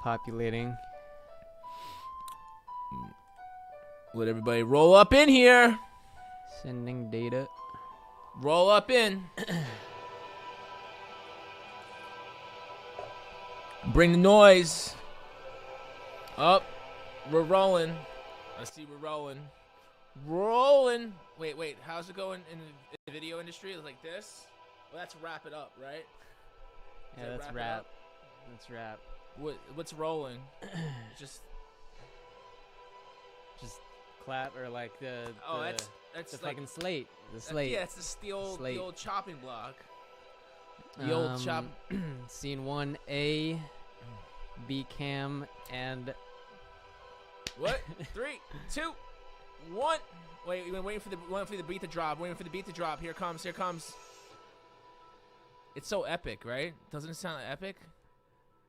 Populating. Let everybody roll up in here. Sending data. Roll up in. Bring the noise. Up. We're rolling. I see we're rolling. Rolling. Wait. How's it going in the video industry? It's like this? Well, that's wrap it up, right? Yeah, that's rap. That's rap. What's rolling? Just clap or like that's the like, fucking slate. The slate. Yeah, it's the old chopping block. The old chop. Scene 1A, B cam, and what? 3, 2, 1. Wait, we've been waiting for the beat to drop. Here it comes. It's so epic, right? Doesn't it sound epic?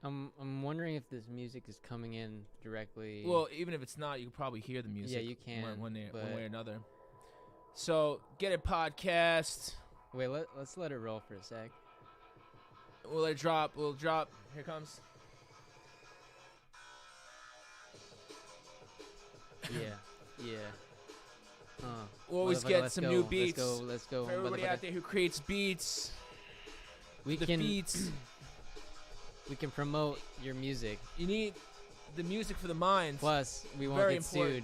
I'm wondering if this music is coming in directly. Well, even if it's not, you can probably hear the music. Yeah, you can. One way or another. So, Get It Podcast. Wait, let's let it roll for a sec. We'll let it drop. We'll drop. Here it comes. Yeah. We'll always get some new beats. Let's go. For everybody out there who creates beats. We can promote your music. You need the music for the mind. Plus, we won't get sued.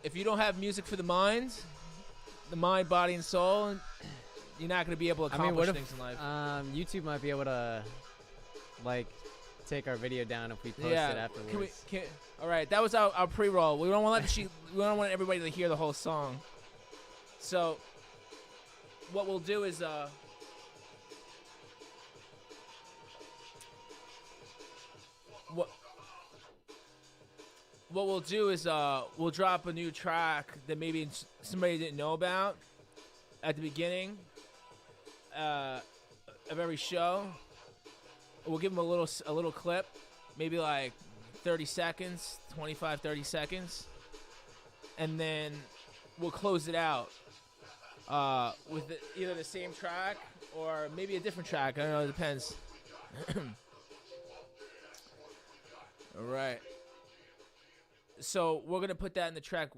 If you don't have music for the mind, body, and soul, you're not going to be able to accomplish things in life. YouTube might be able to, take our video down if we post it afterwards. All right, that was our pre-roll. We don't want everybody to hear the whole song. So, what we'll do is What we'll do is we'll drop a new track that maybe somebody didn't know about at the beginning of every show. We'll give them a little clip, maybe like 30 seconds, 25, 30 seconds, and then we'll close it out with either the same track or maybe a different track. I don't know. It depends. All right. So we're gonna put that in the track.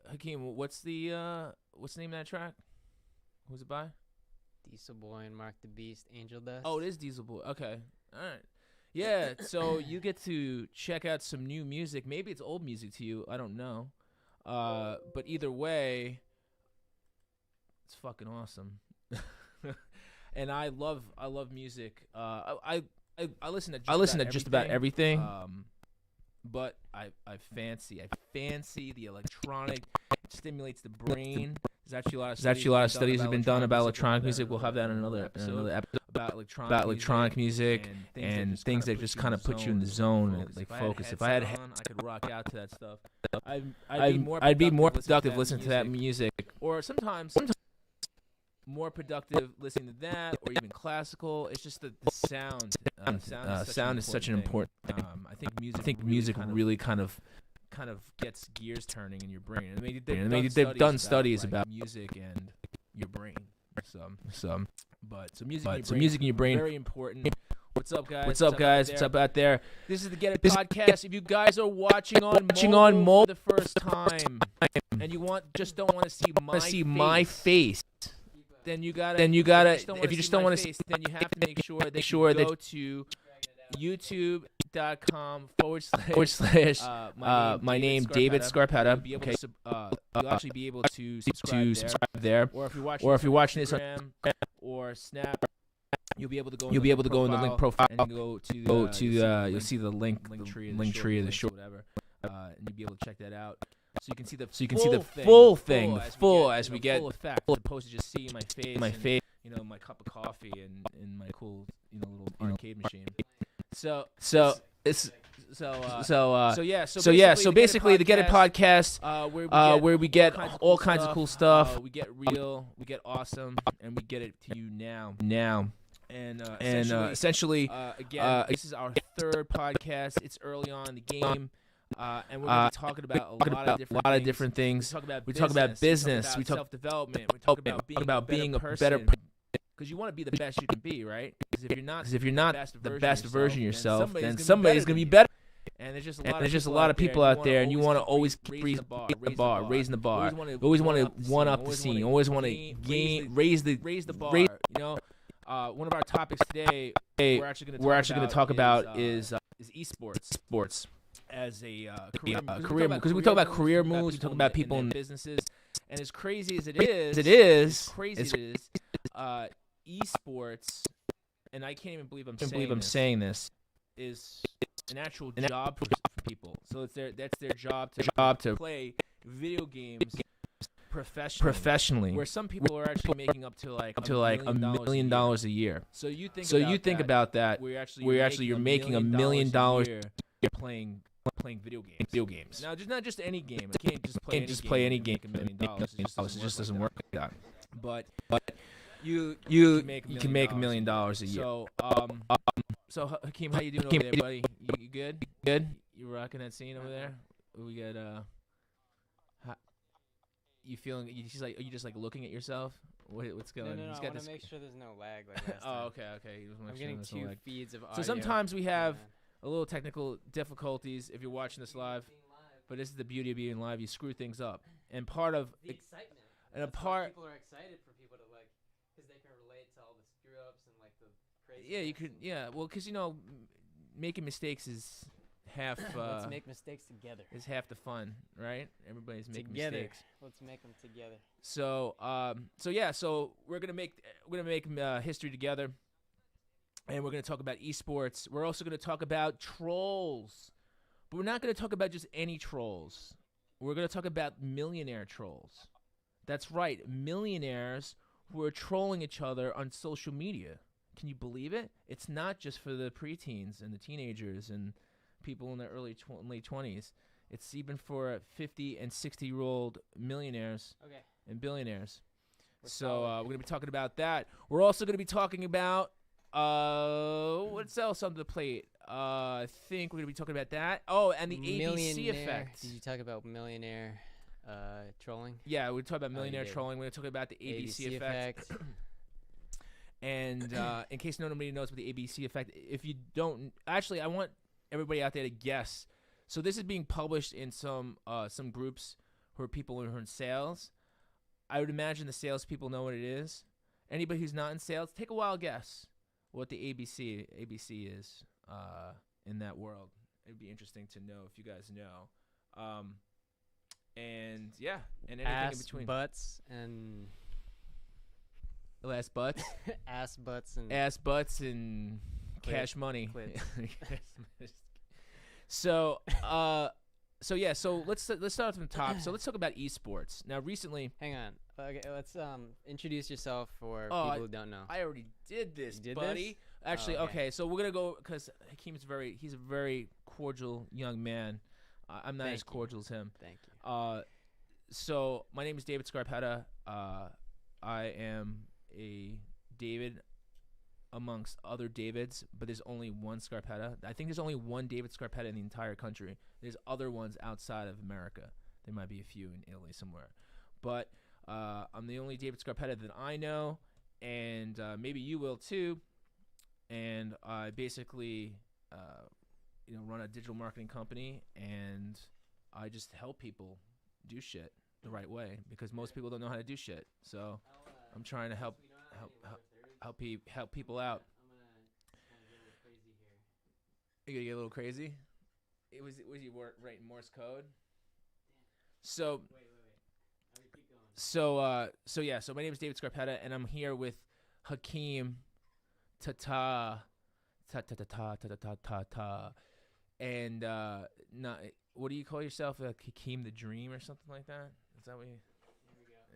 Hakeem, what's the name of that track? Who's it by? Diesel Boy and Mark the Beast, Angel Dust. Oh, it is Diesel Boy. Okay, all right. Yeah. So you get to check out some new music. Maybe it's old music to you. I don't know. But either way, it's fucking awesome. And I love music. I listen to just about everything. But I fancy the electronic. It stimulates the brain. There's actually a lot of studies have been done about electronic music. We'll have that in another episode about electronic music and things that just kind of put you in the zone and like focus. If I had I could rock out to that stuff. I'd be more productive listening to that music, or sometimes more productive listening to that, or even classical. It's just the sound. Sound is such an important thing. I think music really kind of gets gears turning in your brain. I mean, they've done studies about music and your brain. But music in your brain very important. What's up, guys? What's up out there? This is the Get It Podcast. If you guys are watching on mobile for the first time and don't want to see my face. Then you gotta. If you just don't want to see, then you have to make sure that you go to youtube.com/ my name David Scarpetta. Okay, you'll actually be able to subscribe there. Or if you're watching this on Instagram or Snap, you'll be able to go in the link profile and go to you'll see the link tree of the show, whatever, and you'll be able to check that out. So you can see the full thing as we get effect, as opposed to just seeing my face, my cup of coffee and my cool, little arcade machine. So basically the Get It Podcast, where we get all kinds of cool stuff. We get real, we get awesome, and we get it to you now. And essentially, again, this is our third podcast. It's early on in the game. And we're going to be talking about a lot of different things. We talk about business. We talk about self-development. We talk about being a better person. because you want to be the best you can be, right? Because if you're not the best version of yourself, then somebody's gonna be better. And there's just a lot of people out there, and you want to always keep raising the bar. You always want to one up the scene. You always want to raise the bar. You know, one of our topics today we're actually going to talk about is eSports. Sports as a career, because we talk about career moves, we talk about people in businesses, and as crazy as it is, eSports, and I can't even believe I'm saying this, is an actual job for people. So that's their job to play video games professionally. Where some people are actually making up to like $1 million a year. So you think about that. Where you're making $1 million a year playing video games. Now, just not just any game. You can't just play any game. Make $1 million. It just doesn't work like that. But you can make $1 million a year. So Hakeem, how you doing over there, buddy? You good? Good. You rocking that scene over there? We got you feeling? Are you just like looking at yourself? What's going on? No. I want to make sure there's no lag. Like last time. Oh, okay. I'm getting two feeds of audio. So sometimes we have a little technical difficulties if you're watching this live, but this is the beauty of being live. You screw things up, and part of the excitement. And a part people are excited for people to like, because they can relate to all the screw ups and like the crazy. Yeah, you could. Yeah, well, because making mistakes is half. Let's make mistakes together. Is half the fun, right? Everybody's making mistakes. Let's make them together. So, so we're gonna make history together, and we're gonna talk about esports. We're also gonna talk about trolls, but we're not gonna talk about just any trolls. We're gonna talk about millionaire trolls. That's right, millionaires who are trolling each other on social media. Can you believe it? It's not just for the preteens and the teenagers and people in their late 20s. It's even for 50 and 60-year-old millionaires and billionaires. So we're going to be talking about that. We're also going to be talking about what's else on the plate? I think we're going to be talking about that. Oh, and the ABC effect. Did you talk about millionaire trolling? Yeah, we're talking about millionaire trolling. We're going to talk about the ABC effect. And in case nobody knows what the ABC effect, if you don't, actually, I want everybody out there to guess. So this is being published in some groups who are people who are in sales. I would imagine the salespeople know what it is. Anybody who's not in sales, take a wild guess what the ABC is in that world. It'd be interesting to know if you guys know. And yeah, and anything in between. Butts and ass butts, ass butts and cash money. So let's start from the top. So let's talk about esports. Now, recently, hang on. Okay, let's introduce yourself for people who don't know. I already did this, buddy. This? Actually, okay. So we're gonna go because Hakeem's he's a very cordial young man. I'm not as cordial as him. Thank you. So my name is David Scarpetta. I am a David amongst other Davids, but there's only one Scarpetta. I think there's only one David Scarpetta in the entire country. There's other ones outside of America. There might be a few in Italy somewhere. But I'm the only David Scarpetta that I know, and maybe you will too. And I basically run a digital marketing company, and I just help people do shit the right way because most people don't know how to do shit. So I'm trying to help people out. I'm gonna get a little crazy here. You gonna get a little crazy? Was you writing Morse code? So So my name is David Scarpetta, and I'm here with Hakeem and what do you call yourself? Hakeem the Dream or something like that? Is that what he?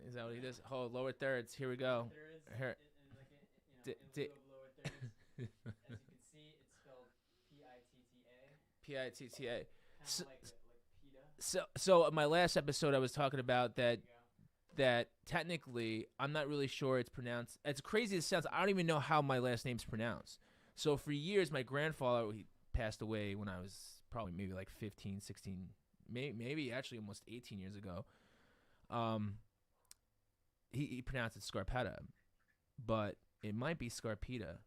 Is that what he does? Oh, lower thirds. Here we go. Here. As you can see, it's spelled P-I-T-T-A. P-I-T-T-A. So my last episode, I was talking about that technically, I'm not really sure it's pronounced. As crazy as it sounds, I don't even know how my last name's pronounced. So for years, my grandfather, he passed away when I was probably maybe like 15, 16, maybe actually almost 18 years ago. He pronounced it Scarpetta, but It might be Scarpita.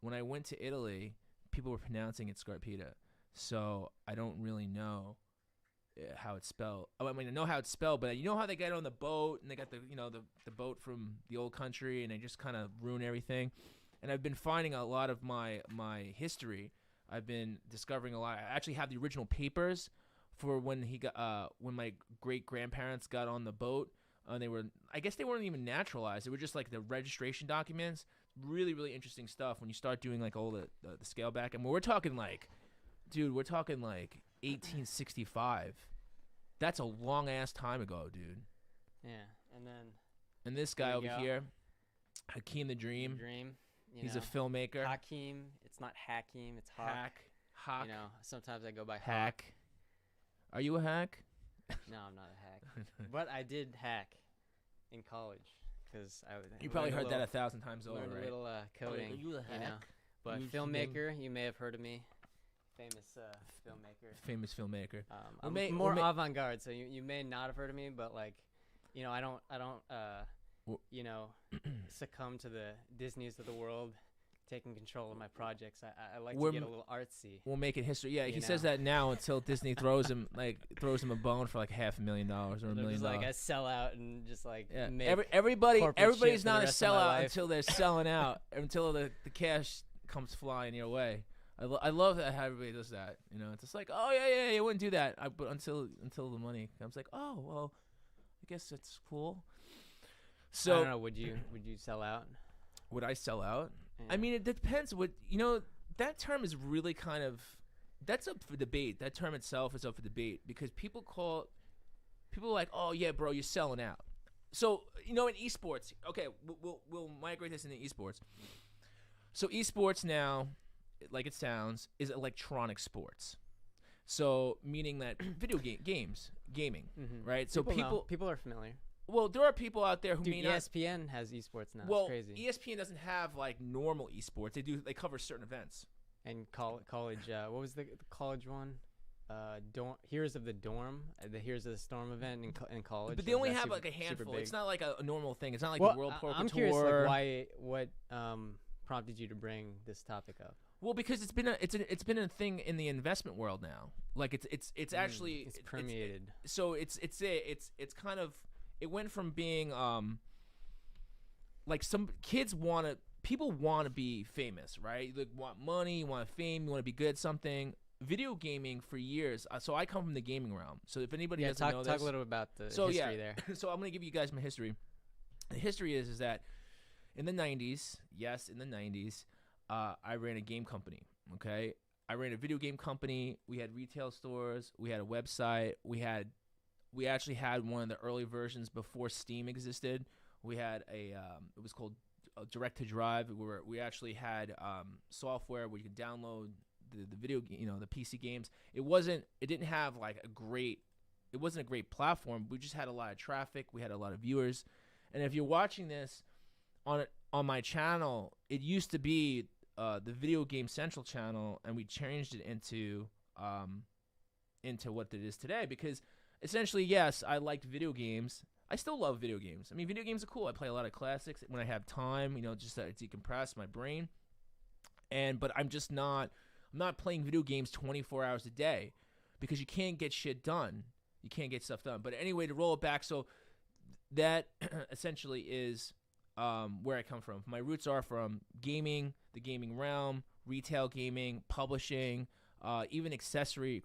When I went to Italy, people were pronouncing it Scarpita. So I don't really know how it's spelled. I mean, I know how it's spelled, but you know how they get on the boat and they got the boat from the old country and they just kind of ruin everything. And I've been finding a lot of my history. I've been discovering a lot. I actually have the original papers for when when my great grandparents got on the boat. I guess they weren't even naturalized. They were just like the registration documents. Really, really interesting stuff when you start doing like all the scale back. And we're talking like, dude, 1865. That's a long ass time ago, dude. Yeah, and this guy over here, Hakeem the Dream. He's a filmmaker. Hakeem. It's not Hakeem. It's Hawk. Hack. You know, sometimes I go by Hack. Are you a hack? No, I'm not a hack. But I did hack in college because You probably heard that 1,000 times over, right? Right? A little coding. Are you a hack? You know? But filmmaker, you may have heard of me. Famous filmmaker. I'm more avant-garde, so you may not have heard of me, but like, you know, I don't you know, succumb to the Disneys of the world taking control of my projects. I like to get a little artsy. We'll make it history. Yeah, he says that now until Disney throws him a bone for like $500,000 or $1 million. Like I sell out and just like make everybody's not a sellout until they're selling out, until the cash comes flying your way. I love that how everybody does that. You know, it's just like, oh yeah, you wouldn't do that. But until the money comes, like, oh well, I guess that's cool. So I don't know. Would you sell out? Would I sell out? Yeah. I mean, it depends. That term is really that's up for debate. That term itself is up for debate because people are like, oh yeah, bro, you're selling out. So in esports, okay, we'll migrate this into esports. So esports now, like it sounds, is electronic sports. So meaning that video gaming, right? So people are familiar. Well, there are people out there who may not. ESPN has esports now. Well, it's crazy. ESPN doesn't have like normal esports. They cover certain events. And college. What was the college one? Heroes of the Dorm, the Heroes of the Storm event in college. But they only have like a handful. It's not like a normal thing. It's not like the World Poker Tour. I'm curious, like, what prompted you to bring this topic up? Well, because it's been a thing in the investment world now. Like it's actually permeated. So it's kind of. It went from being like some people want to be famous, right? You want money, you want fame, you want to be good at something. Video gaming for years. So I come from the gaming realm. So if anybody doesn't know this, talk a little about the history there. So I'm gonna give you guys my history. The history is that in the 90s, I ran a game company. Okay, I ran a video game company. We had retail stores. We had a website. We actually had one of the early versions before Steam existed. We had it was called Direct to Drive, where we actually had software where you could download the video, the PC games. It wasn't a great platform. We just had a lot of traffic. We had a lot of viewers. And if you're watching this on my channel, it used to be the Video Game Central channel, and we changed it into what it is today because. Essentially, yes, I liked video games. I still love video games. I mean, video games are cool. I play a lot of classics when I have time, just to decompress my brain. But I'm not playing video games 24 hours a day because you can't get shit done. You can't get stuff done. But anyway, to roll it back, so that essentially is where I come from. My roots are from gaming, the gaming realm, retail gaming, publishing, even accessory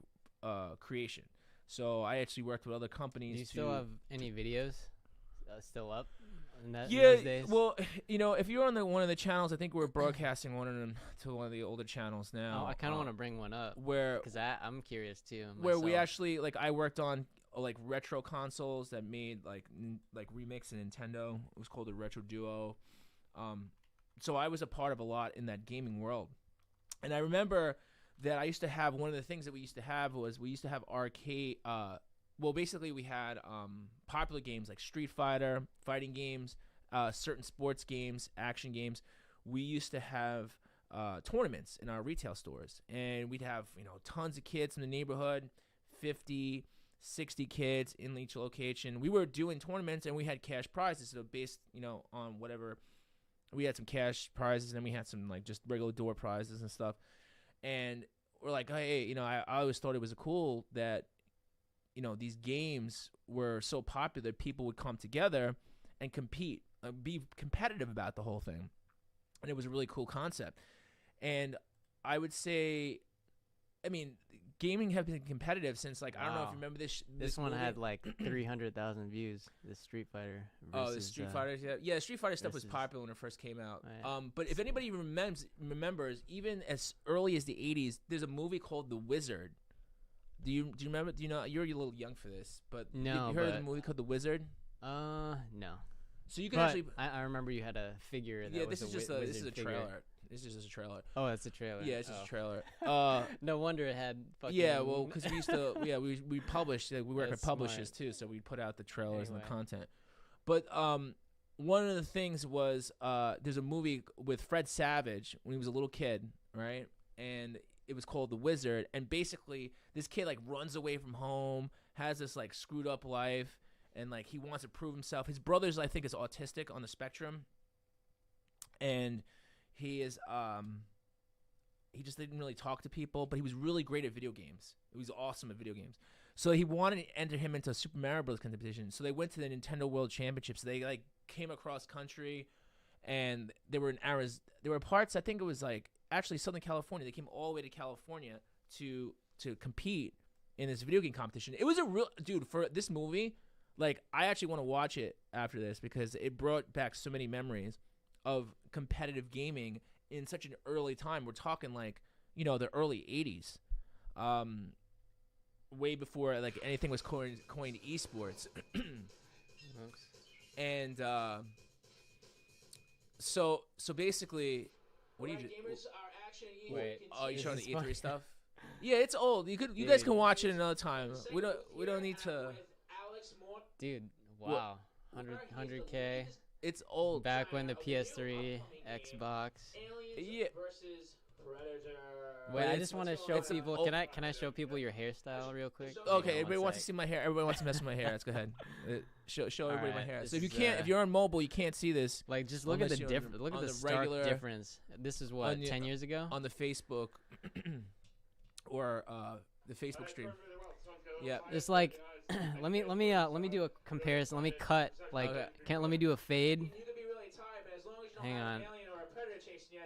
creation. So I actually worked with other companies. Do you still have any videos still up? In those days? Well, if you're on one of the channels, I think we're broadcasting one of them to one of the older channels now. Oh, I kind of want to bring one up because I'm curious too. Myself. Where we actually I worked on like retro consoles that made like remix in Nintendo. It was called the Retro Duo. So I was a part of a lot in that gaming world, and I remember. That I used to have one of the things that we used to have arcade. Well, basically we had popular games like Street Fighter, fighting games, certain sports games, action games. We used to have tournaments in our retail stores, and we'd have tons of kids in the neighborhood, 50, 60 kids in each location. We were doing tournaments, and we had cash prizes, so based on whatever We had some cash prizes, and then we had some like just regular door prizes and stuff. And we're like, hey, you know, I always thought it was cool that, you know, these games were so popular, people would come together and compete, be competitive about the whole thing. And it was a really cool concept. And I would say, I mean, gaming has been competitive since, like, I don't know if you remember this. This one movie had like 300,000 views. The Street Fighter. Versus, the Street Fighter. Yeah, Street Fighter stuff was popular when it first came out. Right. But if anybody remembers, even as early as the 80s, there's a movie called The Wizard. Do you remember? Do you know? You're a little young for this, but no. You heard of the movie called The Wizard? No. So you can actually. I remember you had a figure. Yeah, this is a trailer. This is just a trailer. Oh, that's a trailer. Yeah, it's just a trailer. No wonder it had fucking... Yeah, well, because we used to... Yeah, we published... we work with publishers, too, so we put out the trailers and the content. But one of the things was there's a movie with Fred Savage when he was a little kid, right? And it was called The Wizard. And basically, this kid, like, runs away from home, has this, like, screwed-up life, and, like, he wants to prove himself. His brother's, I think, is autistic on the spectrum. And... he just didn't really talk to people, but he was really great at video games. He was awesome at video games. So he wanted to enter him into a Super Mario Bros. Competition. So they went to the Nintendo World Championships. They like came across country, and they were in Arizona. There were parts, I think it was like actually Southern California. They came all the way to California to compete in this video game competition. It was a real dude for this movie. Like, I actually want to watch it after this because it brought back so many memories of competitive gaming in such an early time. We're talking like, you know, the early 80s, way before like anything was coined eSports. And so basically, what do you do? Wait, oh, you showing the E3 stuff? Yeah, it's old. You guys can watch it another time. We don't need to. Dude, wow, 100K. It's old. Back when the PS3, Xbox. Yeah. Wait, I just want to show people. Can I show people your hairstyle real quick? Okay, everybody wants to see my hair. Everybody wants to mess with my hair. Let's go ahead. Show everybody my hair. So if you're on mobile, you can't see this. Like, just look at the difference. Look at the stark difference. This is what 10 years ago on the Facebook or the Facebook stream. Yeah, it's like. let me do a comparison. Let me cut like let me do a fade. Hang on.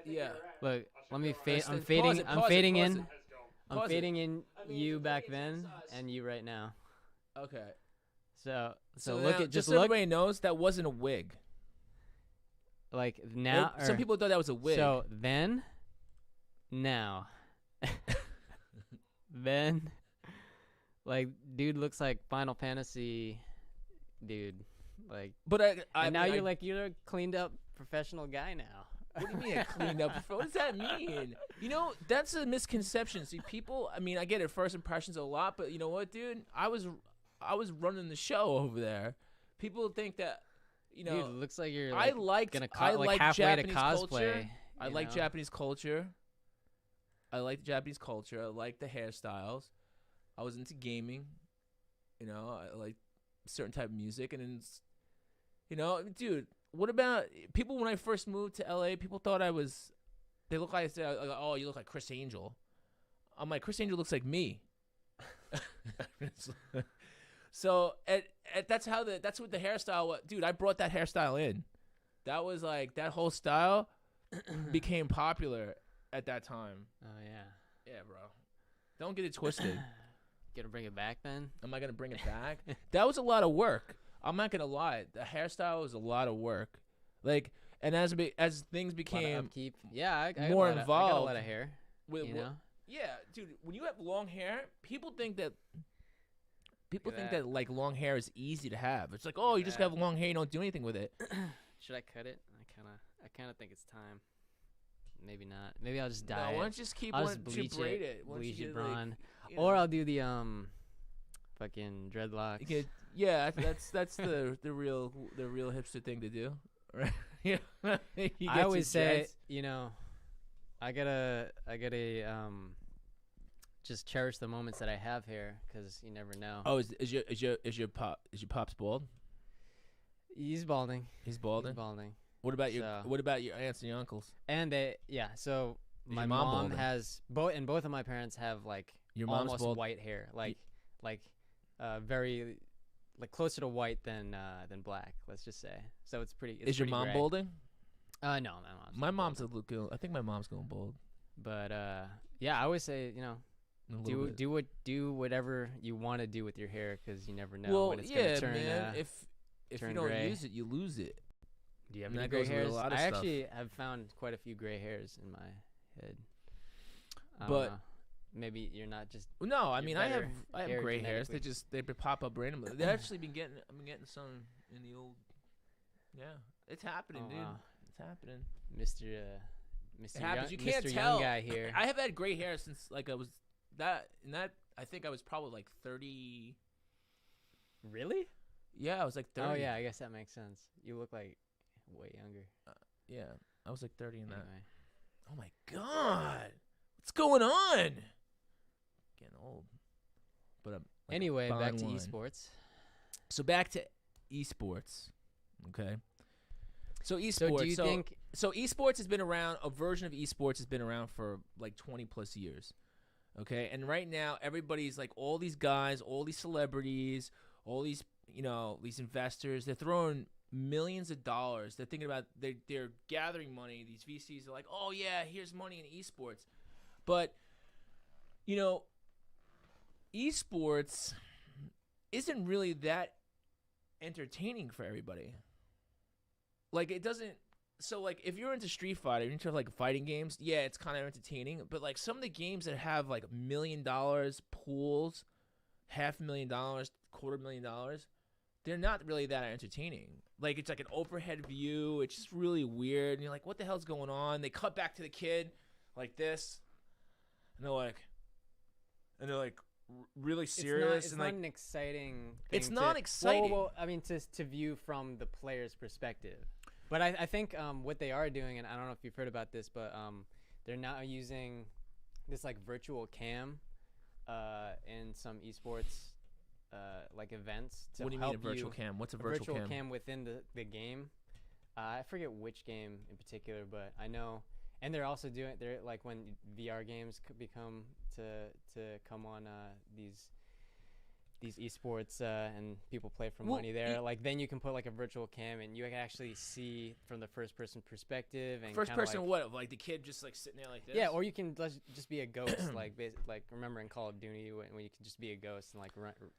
Yeah. Look, let me fade. I'm fading in you back then and you right now. Okay. So look at just so everybody knows that wasn't a wig. Like now, some people thought that was a wig. So then, now, then. Like, dude looks like Final Fantasy, dude. Like, but you're a cleaned up professional guy now. What do you mean cleaned up? What does that mean? You know, that's a misconception. See, people. I mean, I get it. First impressions a lot, but you know what, dude? I was running the show over there. People think that, you know, dude, it looks like you're. Like, I like halfway to cosplay. Culture. I like Japanese culture. I like the Japanese culture. I like the hairstyles. I was into gaming, you know, I like certain type of music, and then, you know, dude, what about people when I first moved to LA, people thought they look like, oh, you look like Chris Angel. I'm like, Chris Angel looks like me. So, that's what the hairstyle was. Dude, I brought that hairstyle in. That was like, that whole style became popular at that time. Oh, yeah. Yeah, bro. Don't get it twisted. Gonna bring it back then? Am I gonna bring it back? That was a lot of work. I'm not gonna lie. The hairstyle was a lot of work. Like, and as things became upkeep. Yeah, I more involved, I got a lot of hair. You know? Yeah, dude. When you have long hair, people think that like long hair is easy to have. It's like, oh, you just have long hair, you don't do anything with it. Should I cut it? I kind of think it's time. Maybe not. Maybe I'll just dye. No, why don't you just braid it? Bleach it blonde. Or I'll do the fucking dreadlocks. Yeah, that's the real hipster thing to do, right? Yeah. I always say, you know, I gotta just cherish the moments that I have here, because you never know. Oh, is your pops bald? He's balding. He's balding. He's balding. What about your aunts and your uncles? And so my mom has both of my parents have like your mom's almost bald? white hair, like very like closer to white than black. Let's just say. So it's pretty. Is your mom gray. balding? No, my mom's a little. I think my mom's going bald. But yeah, I always say do whatever you want to do with your hair because you never know when it's gonna turn. Man. If you don't gray. use it, you lose it. Do you have any gray hairs? I actually have found quite a few gray hairs in my head. But maybe you're not just. No, I mean I have gray hairs. They pop up randomly. I've been getting some in the old. Yeah, it's happening, dude. Wow. It's happening, Mr. It happens. You can't Mr. tell. Young guy here. I have had gray hair since like I was that. I think I was probably like 30. Really? Yeah, I was like 30. Oh yeah, I guess that makes sense. You look like way younger. Yeah, I was like 30 in that. Anyway. Oh my god, what's going on? Getting old. But like anyway, back to eSports. So back to eSports. Okay. So eSports. So do you think? So eSports has been around. A version of eSports has been around for like 20 plus years. Okay, and right now everybody's like all these guys, all these celebrities, all these these investors. They're throwing millions of dollars. They're thinking about they're gathering money. These VCs are like, oh yeah, here's money in eSports, but eSports isn't really that entertaining for everybody. Like it doesn't. So like if you're into Street Fighter, you're into like fighting games, yeah, it's kind of entertaining. But like some of the games that have like $1 million pools, $500,000, $250,000, they're not really that entertaining. Like it's like an overhead view. It's just really weird. And you're like, what the hell's going on? They cut back to the kid like this, and they're like really serious. It's not an exciting thing. It's not exciting. Well, I mean, to view from the player's perspective. But I think what they are doing, and I don't know if you've heard about this, but they're now using this like virtual cam in some esports like events to What do you mean a virtual cam? What's a virtual cam within the game? I forget which game in particular, but I know. And they're also they're like when VR games could become to come on these esports and people play for money there. Like then you can put like a virtual cam and you can actually see from the first person perspective. And first person what? Like the kid just like sitting there like this? Yeah, or you can just be a ghost. like remember in Call of Duty when you can just be a ghost and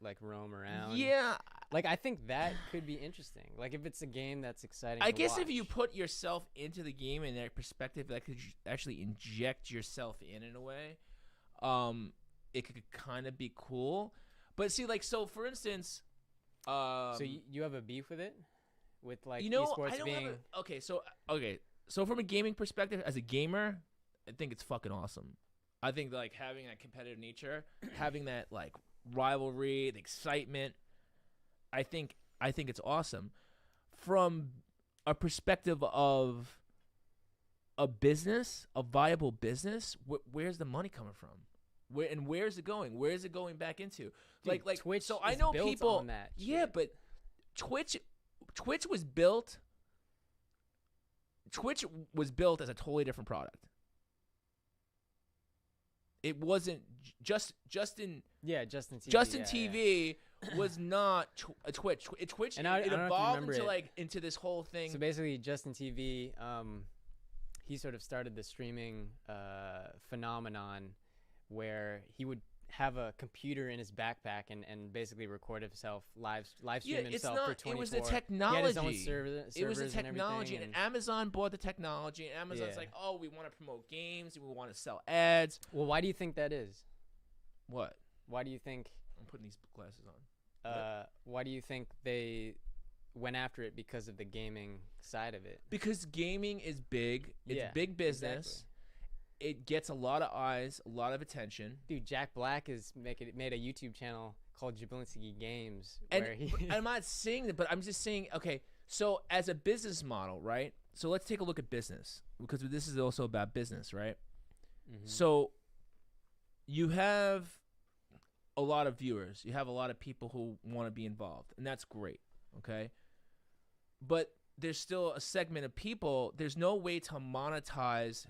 like roam around. Yeah. Like I think that could be interesting. Like if it's a game that's exciting. I guess if you put yourself into the game in that perspective, that could actually inject yourself in a way. It could kind of be cool. But see, like, so for instance, so you have a beef with it, with like esports being okay. So from a gaming perspective, as a gamer, I think it's fucking awesome. I think like having that competitive nature, having that like rivalry, the excitement, I think it's awesome. From a perspective of a business, a viable business, where's the money coming from? Where's it going? Where is it going back into? Dude, like Twitch. So I know built people. On that yeah, but Twitch was built. Twitch was built as a totally different product. It wasn't Justin. Yeah, Justin TV. Justin TV was not a Twitch. Twitch. And it evolved into this whole thing. So basically, Justin TV, he sort of started the streaming phenomenon, where he would have a computer in his backpack and basically record himself live stream himself for 24. It was the technology. He had his own servers. It was the technology, and Amazon bought the technology, and Amazon's Yeah. like, oh, we want to promote games, and we want to sell ads. Well, why do you think that is? What? Why do you think? I'm putting these glasses on. Why do you think they went after it because of the gaming side of it? Because gaming is big. It's big business. Exactly. It gets a lot of eyes, a lot of attention. Dude, Jack Black made a YouTube channel called Jablinski Games. I'm not saying that, but I'm just saying, okay, so as a business model, right? So let's take a look at business, because this is also about business, right? Mm-hmm. So you have a lot of viewers. You have a lot of people who want to be involved, and that's great, okay? But there's still a segment of people. There's no way to monetize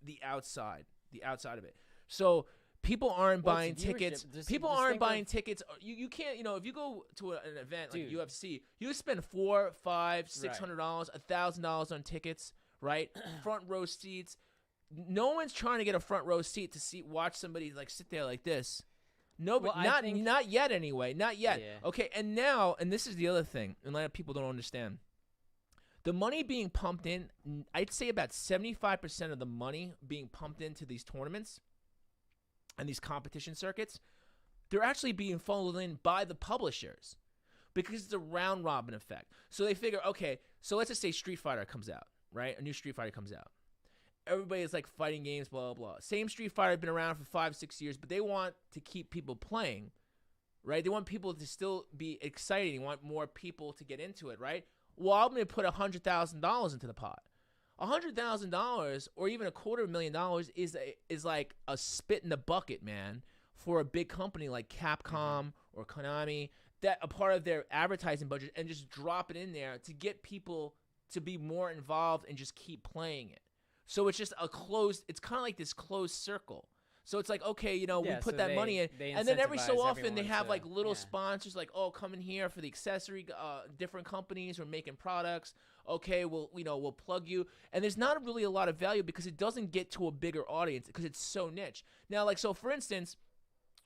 the outside of it. So people aren't buying tickets. People aren't buying tickets. You can't, if you go to an event like UFC, you spend $400, $500, $600, $1,000 on tickets, right? Front row seats. No one's trying to get a front row seat to watch somebody like sit there like this. No, but not yet anyway. Not yet. Yeah. Okay, and this is the other thing, and a lot of people don't understand. The money being pumped in, I'd say about 75% of the money being pumped into these tournaments and these competition circuits, they're actually being funneled in by the publishers because it's a round robin effect. So they figure, okay, so let's just say Street Fighter comes out, right? A new Street Fighter comes out. Everybody is like fighting games, blah, blah, blah. Same Street Fighter has been around for 5-6 years, but they want to keep people playing, right? They want people to still be excited. They want more people to get into it, right? Well, I'm going to put $100,000 into the pot. $100,000 or even $250,000 is like a spit in the bucket, man, for a big company like Capcom or Konami, that a part of their advertising budget, and just drop it in there to get people to be more involved and just keep playing it. So it's just it's kind of like this closed circle. So it's like, okay, we put that money in, and then every so often they have like little sponsors, like, oh, come in here for the accessory, different companies who are making products. Okay, we'll plug you, and there's not really a lot of value because it doesn't get to a bigger audience because it's so niche. Now, like, so for instance,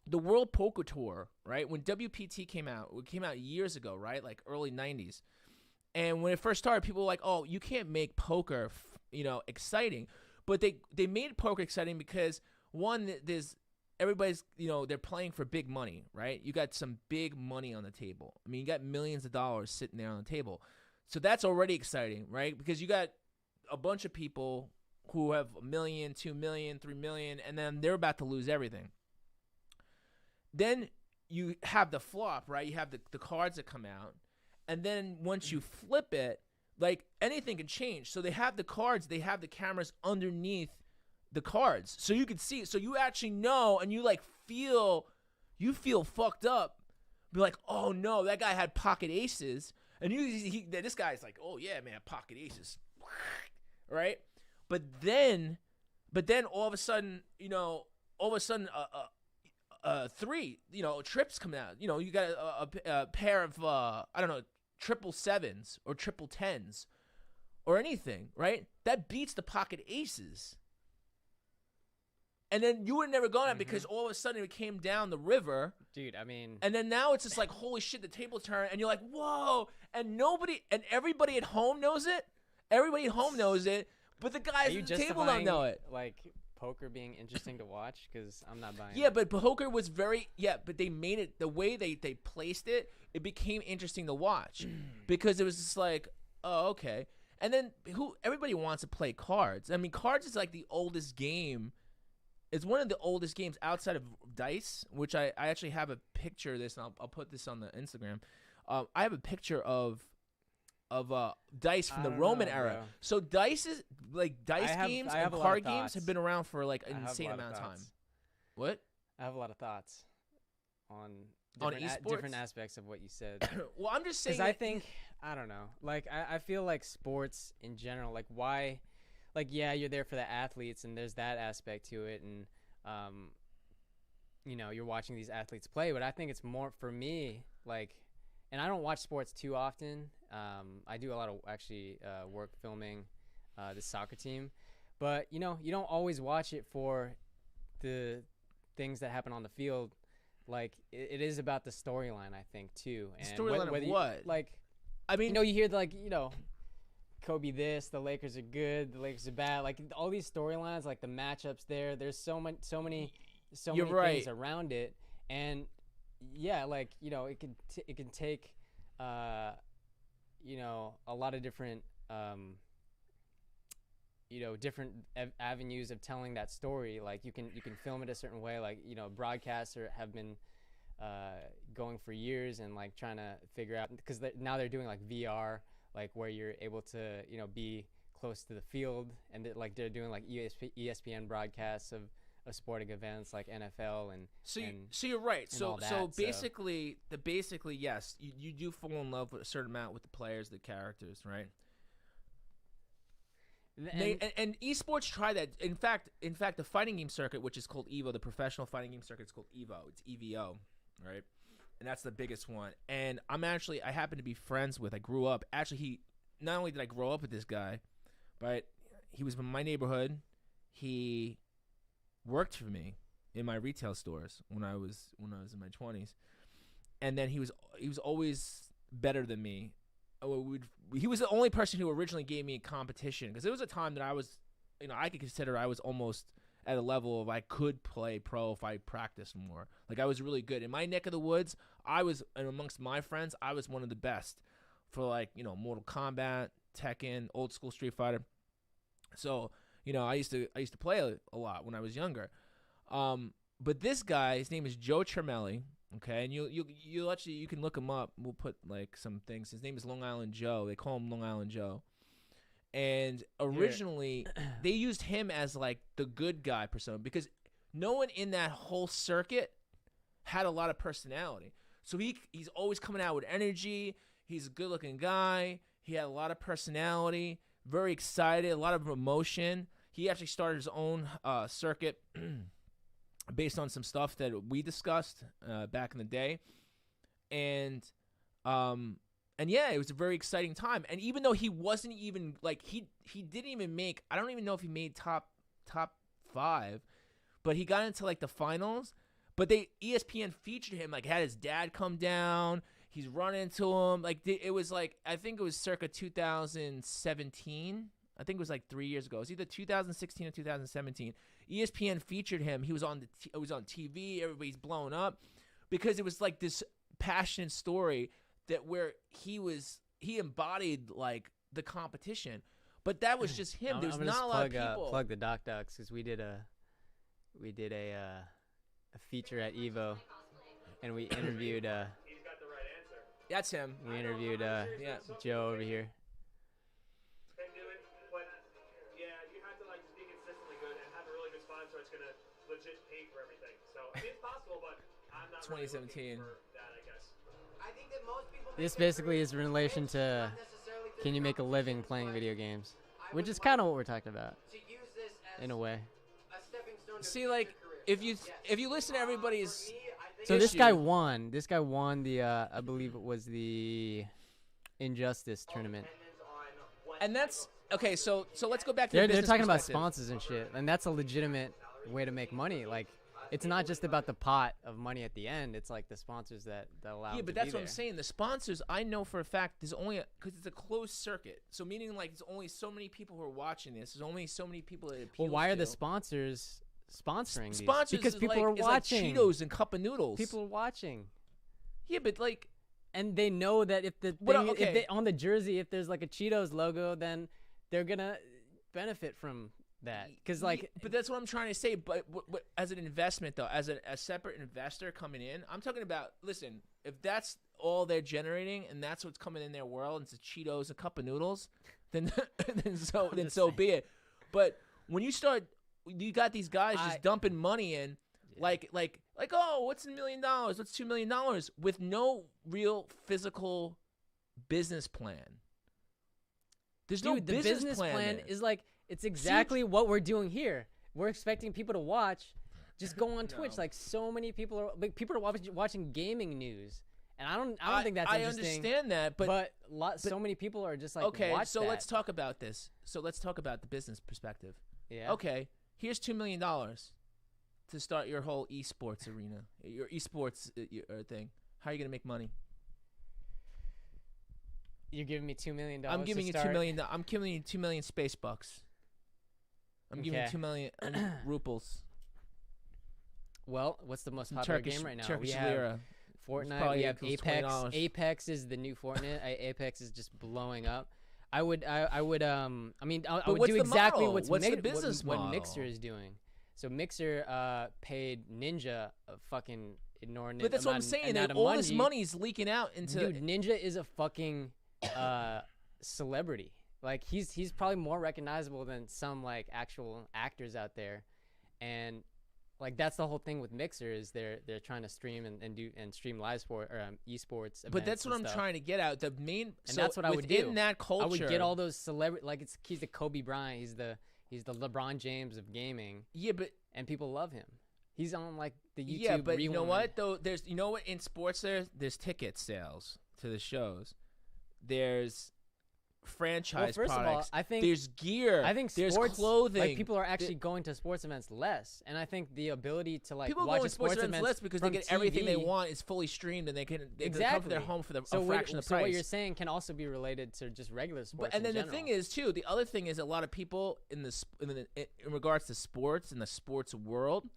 the World Poker Tour, right? When WPT came out, it came out years ago, right? Like early 90s. And when it first started, people were like, oh, you can't make poker, exciting. But they made poker exciting because, one, everybody's, they're playing for big money, right? You got some big money on the table. I mean, you got millions of dollars sitting there on the table. So that's already exciting, right? Because you got a bunch of people who have $1 million, $2 million, $3 million, and then they're about to lose everything. Then you have the flop, right? You have the cards that come out. And then once you flip it, like, anything can change. So they have the cards, they have the cameras underneath the cards. So you can see, so you actually know, and you feel fucked up. Be like, oh no, that guy had pocket aces. And this guy's like, oh yeah, man, pocket aces. Right? But then all of a sudden, three, trips come out. You got a pair of, I don't know, 777s or 10s or anything, right? That beats the pocket aces. And then you would never gone out because all of a sudden it came down the river. Dude, I mean. And then now it's just like, holy shit, the table turned. And you're like, whoa. And everybody at home knows it. Everybody at home knows it. But the guys at the table don't know it. Like, poker being interesting to watch? Because I'm not buying it. Yeah, but poker was but they made it, the way they placed it, it became interesting to watch. Because it was just like, oh, okay. And then everybody wants to play cards. I mean, cards is like the oldest game. It's one of the oldest games outside of dice, which I actually have a picture of this, and I'll put this on the Instagram. I have a picture of dice from the Roman era. Bro. So dice games and card games have been around for like an insane amount of time. What? I have a lot of thoughts on eSports? Different aspects of what you said. Well, I'm just saying. Because I think, I don't know. Like, I feel like sports in general, like, why, like, yeah, you're there for the athletes, and there's that aspect to it, and, you're watching these athletes play, but I think it's more, for me, like, and I don't watch sports too often. I do a lot of, actually, work filming the soccer team, but, you don't always watch it for the things that happen on the field. Like, it is about the storyline, I think, too. And storyline of what? I mean, you hear, like, Kobe this, the Lakers are good, the Lakers are bad. Like, all these storylines, like the matchups there, there's so many things around it. And, yeah, like, it can take, a lot of different, different avenues of telling that story. Like, you can film it a certain way. Like, broadcasts have been going for years and, like, trying to figure out, because now they're doing, like, VR, like, where you're able to, be close to the field, and they're doing, like, ESPN broadcasts of sporting events like NFL and so you're right. So basically, yes, you do fall in love with a certain amount with the players, the characters, right? And esports try that. In fact, the fighting game circuit, which is called Evo, the professional fighting game circuit, is called Evo. It's EVO, right? And that's the biggest one. And I happen to be friends with. I grew up. Actually, not only did I grow up with this guy, but he was from my neighborhood. He worked for me in my retail stores when I was in my 20s, and then he was always better than me. He was the only person who originally gave me a competition, because there was a time that I was, I could consider I was almost at a level of I could play pro if I practiced more. Like, I was really good in my neck of the woods. And amongst my friends, I was one of the best for, like, Mortal Kombat, Tekken, old school Street Fighter. So, I used to play a lot when I was younger. But this guy, his name is Joe Tremelli, okay? And you can look him up. We'll put, like, some things. His name is Long Island Joe. They call him Long Island Joe. And originally, they used him as, like, the good guy persona, because no one in that whole circuit had a lot of personality. So he's always coming out with energy. He's a good-looking guy. He had a lot of personality. Very excited, a lot of emotion. He actually started his own circuit based on some stuff that we discussed back in the day. And yeah, it was a very exciting time. And even though he wasn't even, like, he didn't even make, I don't even know if he made top 5, but he got into, like, the finals. But ESPN featured him, like, had his dad come down. He's running into him. Like, it was like, I think it was circa 2017. I think it was like 3 years ago. It was either 2016 or 2017. ESPN featured him. He was on TV. Everybody's blowing up, because it was like this passionate story that where he embodied, like, the competition. But that was just him. There's not a lot of people. Plug the Docs, because we did a feature at Evo, and we interviewed. That's him. We interviewed Joe over here. But yeah, you have to, like, just be consistently good and have a really good sponsor that's gonna legit pay for everything. So it's possible, but I'm not 2017 for that, I guess. I think that most people This basically is in relation to can you make a living playing video games, which is kind of what we're talking about in a way. See, like, if you listen to everybody's So this guy won. This guy won the I believe it was the Injustice tournament. And that's okay. So let's go back to They're the business talking about perspective. sponsors and shit, and that's a legitimate way to make money. Like, it's not just about the pot of money at the end. It's like the sponsors that allow. Yeah, but that's what I'm saying. The sponsors, I know for a fact, there's only because it's a closed circuit. So meaning, like, there's only so many people who are watching this. There's only so many people that it appeals Well, why are to. the sponsors sponsoring these? Sponsors Because is people like, are it's watching. like Cheetos and Cup of Noodles. People are watching. Yeah, but like, and they know that if the thing, if they, on the jersey, if there's like a Cheetos logo, then they're gonna benefit from that. Because like, but that's what I'm trying to say. But as an investment, though, as a separate investor coming in, I'm talking about. Listen, if that's all they're generating and that's what's coming in their world, and it's Cheetos, a cup of noodles, then so be it. But when you start, you got these guys just dumping money in. Like, oh, what's $1 million? What's $2 million? With no real physical business plan. There's no business plan is like, it's exactly what we're doing here. We're expecting people to watch. Just go on Twitch. Like, so many people are watching gaming news, and I don't think that's interesting. I understand that, but so many people are just like, okay. Watch so that. let's talk about this. So let's talk about the business perspective. Yeah. Okay. Here's $2 million to start your whole eSports arena, your eSports thing. How are you gonna make money? You're giving me $2 million. I'm giving you $2 million. I'm giving you 2 million space bucks. I'm giving you 2 million ruples. Well, what's the most popular game right now? Turkish lira. Fortnite. We have Apex. $20. Apex is the new Fortnite. Apex is just blowing up. I would do exactly what Mixer is doing. So Mixer paid Ninja a fucking inordinate. But that's what I'm saying. All this money is leaking out into. Dude, Ninja is a fucking celebrity. Like, he's probably more recognizable than some, like, actual actors out there, and like that's the whole thing with Mixer is they're trying to stream and stream live sport or esports. But that's what I'm trying to get at. The main and that's what I would do. Within that culture, I would get all those celebrity like he's the Kobe Bryant. He's the LeBron James of gaming. Yeah, and people love him. He's on like the YouTube. Yeah, but Rewind. You know what though? There's in sports there's ticket sales to the shows. There's franchise first products. Of all, I think there's gear. I think there's sports, clothing. Like people are actually going to sports events less, and I think the ability to like people watch go to sports events less because they get TV, everything they want is fully streamed, and they can come to their home for a fraction of the price. So what you're saying can also be related to just regular sports. And then the thing is too, the other thing is a lot of people in regards to sports in the sports world.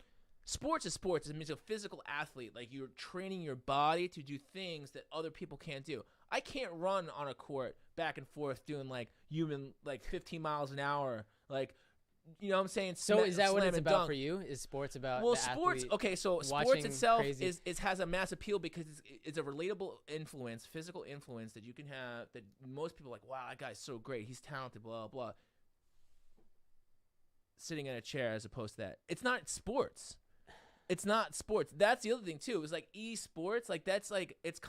Sports is sports. It means a physical athlete. Like you're training your body to do things that other people can't do. I can't run on a court back and forth doing like 15 miles an hour. Like, you know what I'm saying? So is that what it's about for you? Is sports about sports. Okay, so sports itself has a mass appeal because it's a relatable influence, physical influence that you can have that most people are like, wow, that guy's so great. He's talented, blah, blah. Sitting in a chair as opposed to that. It's not sports. It's not sports. That's the other thing too. It's like eSports. Like that's like it's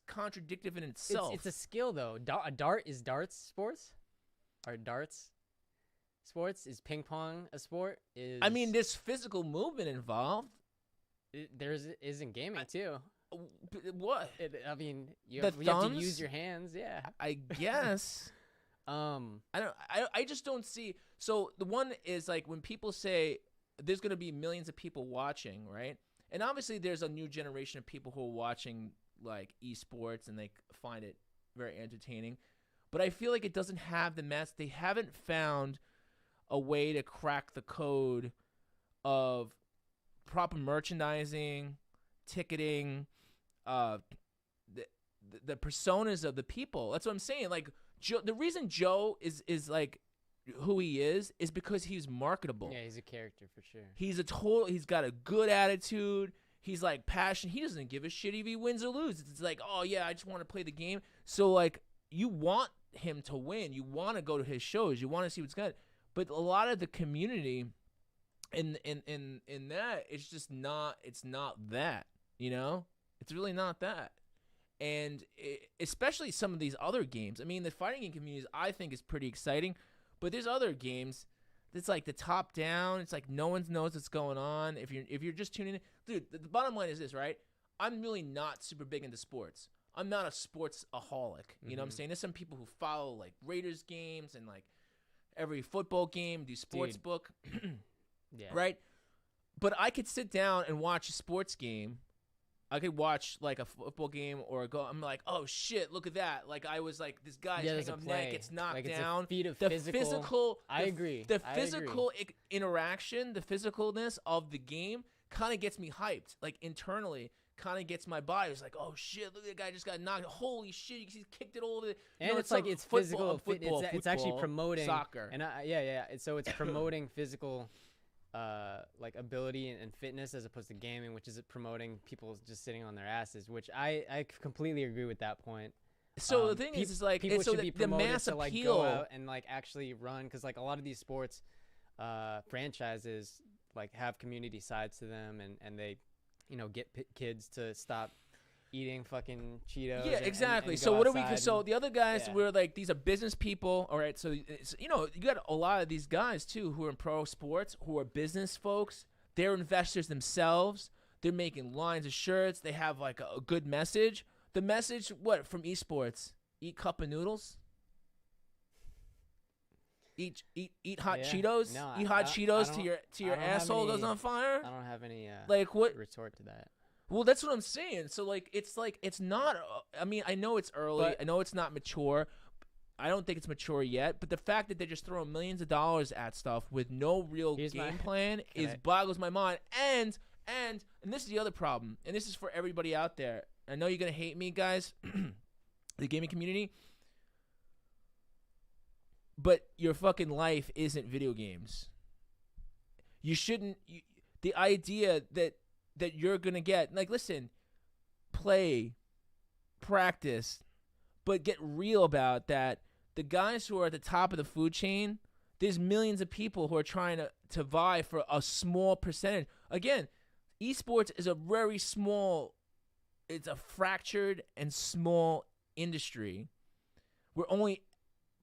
contradictive in itself. It's a skill though. Is darts sports? Are darts sports? Is ping pong a sport? I mean, there's physical movement involved. There is in gaming too. What? I mean, you have to use your hands. Yeah, I guess. I just don't see. So the one is like when people say there's going to be millions of people watching, right? And obviously there's a new generation of people who are watching like esports and they find it very entertaining. But I feel like it doesn't have the mass. They haven't found a way to crack the code of proper merchandising, ticketing, the personas of the people. That's what I'm saying. Like the reason Joe is like who he is because he's marketable. Yeah, he's a character for sure. He's got a good attitude. He's like passionate. He doesn't give a shit if he wins or loses. It's like, oh yeah, I just want to play the game. So like you want him to win. You want to go to his shows. You want to see what's good. But a lot of the community in that it's just not. It's not that. You know, it's really not that. And especially some of these other games. I mean, the fighting game communities I think is pretty exciting. But there's other games that's like the top down. It's like no one knows what's going on. If you're just tuning in, dude. The bottom line is this, right? I'm really not super big into sports. I'm not a sports-aholic. You know what I'm saying? There's some people who follow like Raiders games and like every football game, do sports book, yeah, right? But I could sit down and watch a sports game. I could watch like a football game or I'm like, oh shit, look at that. Like I was like, this guy's hanging up neck, gets knocked like down. It's a feat of physical. I agree. The physical interaction, the physicalness of the game kind of gets me hyped. Like internally, kind of gets my body. It's like, oh shit, look at that guy just got knocked. Holy shit, he's kicked it all over. And it's like it's physical. It's actually promoting soccer. And so it's promoting physical. Like ability and fitness as opposed to gaming, which is promoting people just sitting on their asses, which I completely agree with that point. So the thing is like people should be promoted the mass to like appeal. go out and like actually run, because like a lot of these sports franchises like have community sides to them, and they get kids to stop eating fucking Cheetos. Yeah, exactly. And so what are we? So and, the other guys were like, these are business people. All right. So you got a lot of these guys too who are in pro sports, who are business folks. They're investors themselves. They're making lines of shirts. They have like a good message. The message, what from eSports? Eat cup of noodles. Eat hot Cheetos. No, eat hot Cheetos to your asshole goes on fire. I don't have any like what retort to that. Well, that's what I'm saying. So, it's not. I mean, I know it's early. I know it's not mature. I don't think it's mature yet. But the fact that they're just throwing millions of dollars at stuff with no real game plan boggles my mind. And this is the other problem. And this is for everybody out there. I know you're gonna hate me, guys, the gaming community. But your fucking life isn't video games. You shouldn't. The idea that you're going to get, like, listen, play, practice, but get real about that. The guys who are at the top of the food chain, there's millions of people who are trying to vie for a small percentage. Again, esports is a very small, it's a fractured and small industry where only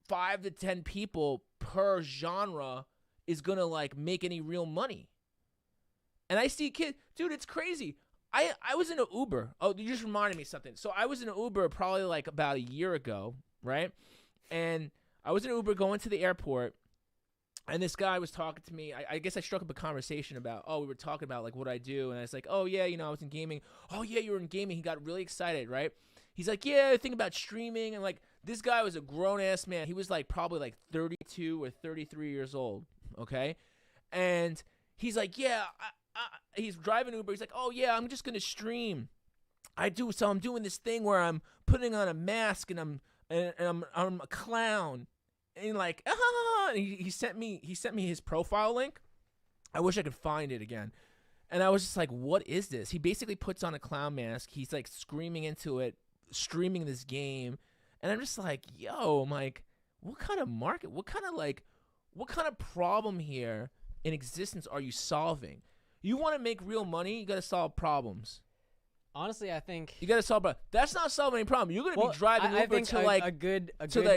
5 to 10 people per genre is gonna like make any real money. And I see kids, dude, it's crazy. I was in an Uber. Oh, you just reminded me of something. So I was in an Uber probably like about a year ago, right? And I was in an Uber going to the airport, and this guy was talking to me. I guess I struck up a conversation about, we were talking about like what I do, and I was like, oh yeah, I was in gaming. Oh yeah, you were in gaming. He got really excited, right? He's like, yeah, I think about streaming, and like this guy was a grown ass man. He was like probably like 32 or 33 years old, okay? And he's like, yeah, he's driving Uber. He's like, oh yeah, I'm just gonna stream. I'm doing this thing where I'm putting on a mask and I'm a clown, and like, and he sent me his profile link. I wish I could find it again. And I was just like, what is this? He basically puts on a clown mask. He's like screaming into it, streaming this game. And I'm just like, yo, I'm like, what kind of market? What kind of problem here in existence are you solving? You want to make real money, you got to solve problems. Honestly, I think you got to solve problems. That's not solving any problem. You're going to be driving Uber to like a good Uber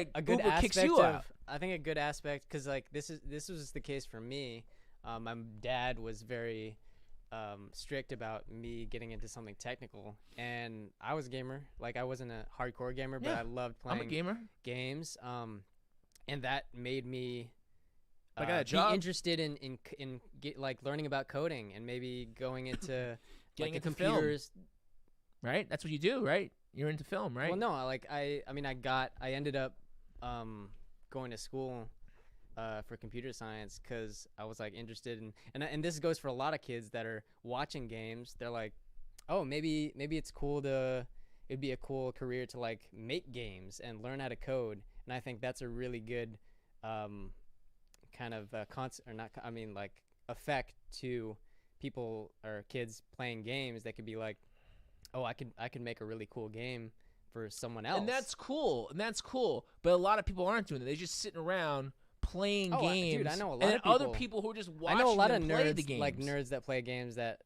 aspect kicks you out. I think a good aspect, because like this was the case for me. My dad was very strict about me getting into something technical, and I was a gamer. Like, I wasn't a hardcore gamer, but I loved playing games. And that made me I got a job. Be interested in like learning about coding and maybe going into getting like into computers. Film. Right? That's what you do, right? You're into film, right? Well, no, like I ended up going to school for computer science because I was like interested in, and this goes for a lot of kids that are watching games. They're like, oh, maybe it'd be a cool career to like make games and learn how to code. And I think that's a really good kind of effect to people or kids playing games that could be like, oh, I could make a really cool game for someone else. And that's cool. But a lot of people aren't doing it. They're just sitting around playing games. Dude, I know a lot of people. Other people who are just watching. I know a lot of play nerds, the games. like nerds that play games that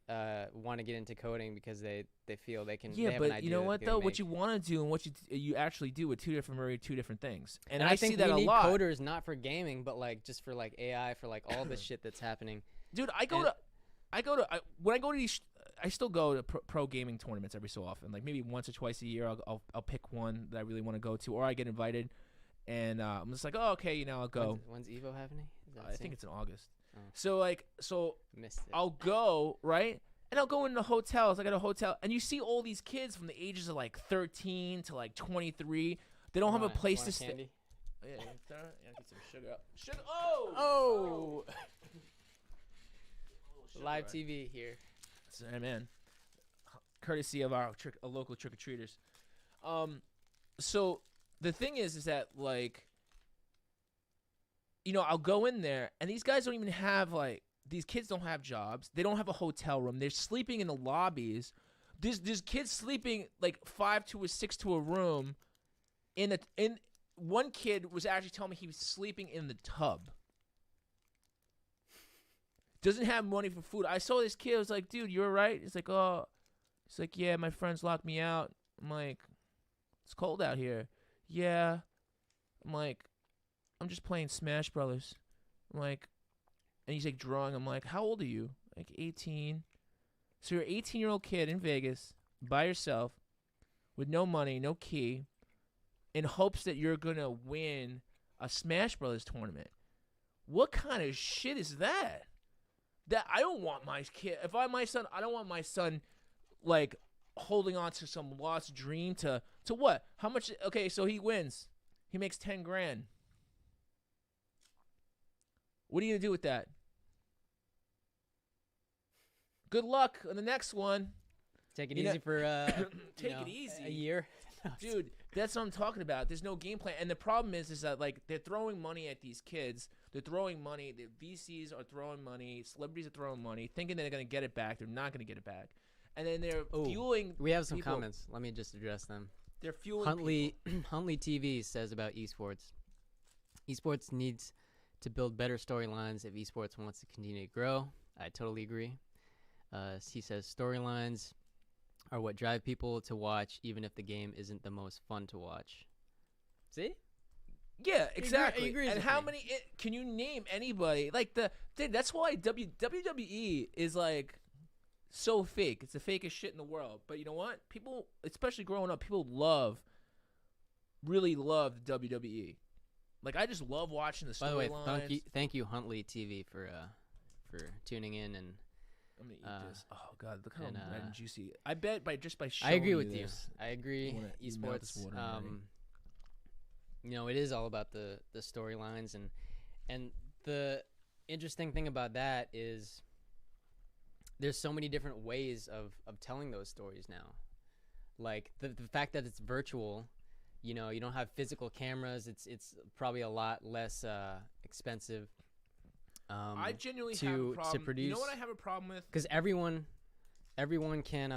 want to get into coding because they feel they can. Yeah, they have but an idea you know what though? make. What you want to do and what you actually do with two different things. And I see think that we a need lot. coders not for gaming, but like just for like AI, for like all this shit that's happening. Dude, when I go to these, I still go to pro gaming tournaments every so often. Like maybe once or twice a year, I'll pick one that I really want to go to, or I get invited, and I'm just like, oh, okay, I'll go. When's Evo happening? I think it's in August. Oh. So missed it. I'll go, right? And I'll go into hotels. I got a hotel, and you see all these kids from the ages of like 13 to like 23. They don't have a place to stay. Yeah, get some sugar up. Oh! Live TV here. Sorry, man. Courtesy of our local trick-or-treaters. So the thing is that like, I'll go in there, and these guys don't even have like, these kids don't have jobs. They don't have a hotel room. They're sleeping in the lobbies. There's kids sleeping like 5 to a 6 to a room. In one kid was actually telling me he was sleeping in the tub. Doesn't have money for food. I saw this kid. I was like, dude, you're right. It's like, oh, it's like, yeah, my friends locked me out. I'm like, it's cold out here. Yeah. I'm like, I'm just playing Smash Brothers. I'm like, and he's like drawing. I'm like, how old are you? Like 18. So you're an 18-year-old kid in Vegas by yourself with no money, no key, in hopes that you're going to win a Smash Brothers tournament. What kind of shit is that? That I don't want my kid. If I'm my son, I don't want my son like holding on to some lost dream to what? How much? Okay, so he wins. He makes 10 grand. What are you going to do with that? Good luck on the next one. Take it easy for take it easy. A year. Dude, that's what I'm talking about. There's no game plan. And the problem is that like they're throwing money at these kids. They're throwing money. The VCs are throwing money. Celebrities are throwing money, thinking they're going to get it back. They're not going to get it back. And then they're fueling. We have some people. comments. Let me just address them. They're fueling Huntley TV says about esports. Esports needs to build better storylines if esports wants to continue to grow. I totally agree. He says storylines are what drive people to watch, even if the game isn't the most fun to watch. See? Yeah, exactly. And how many? Can you name anybody? Like that's why WWE is like so fake. It's the fakest shit in the world. But you know what? People, especially growing up, people really love the WWE. Like I just love watching the storylines. By the way, thank you Huntley TV for tuning in and. I'm gonna eat this. Oh god, look how red and juicy. I bet by showing I agree with you. I agree. Esports. It is all about the storylines and the interesting thing about that is there's so many different ways of telling those stories now. Like the fact that it's virtual, you don't have physical cameras. It's probably a lot less expensive. I genuinely have a problem. To produce. You know what I have a problem with? Because everyone can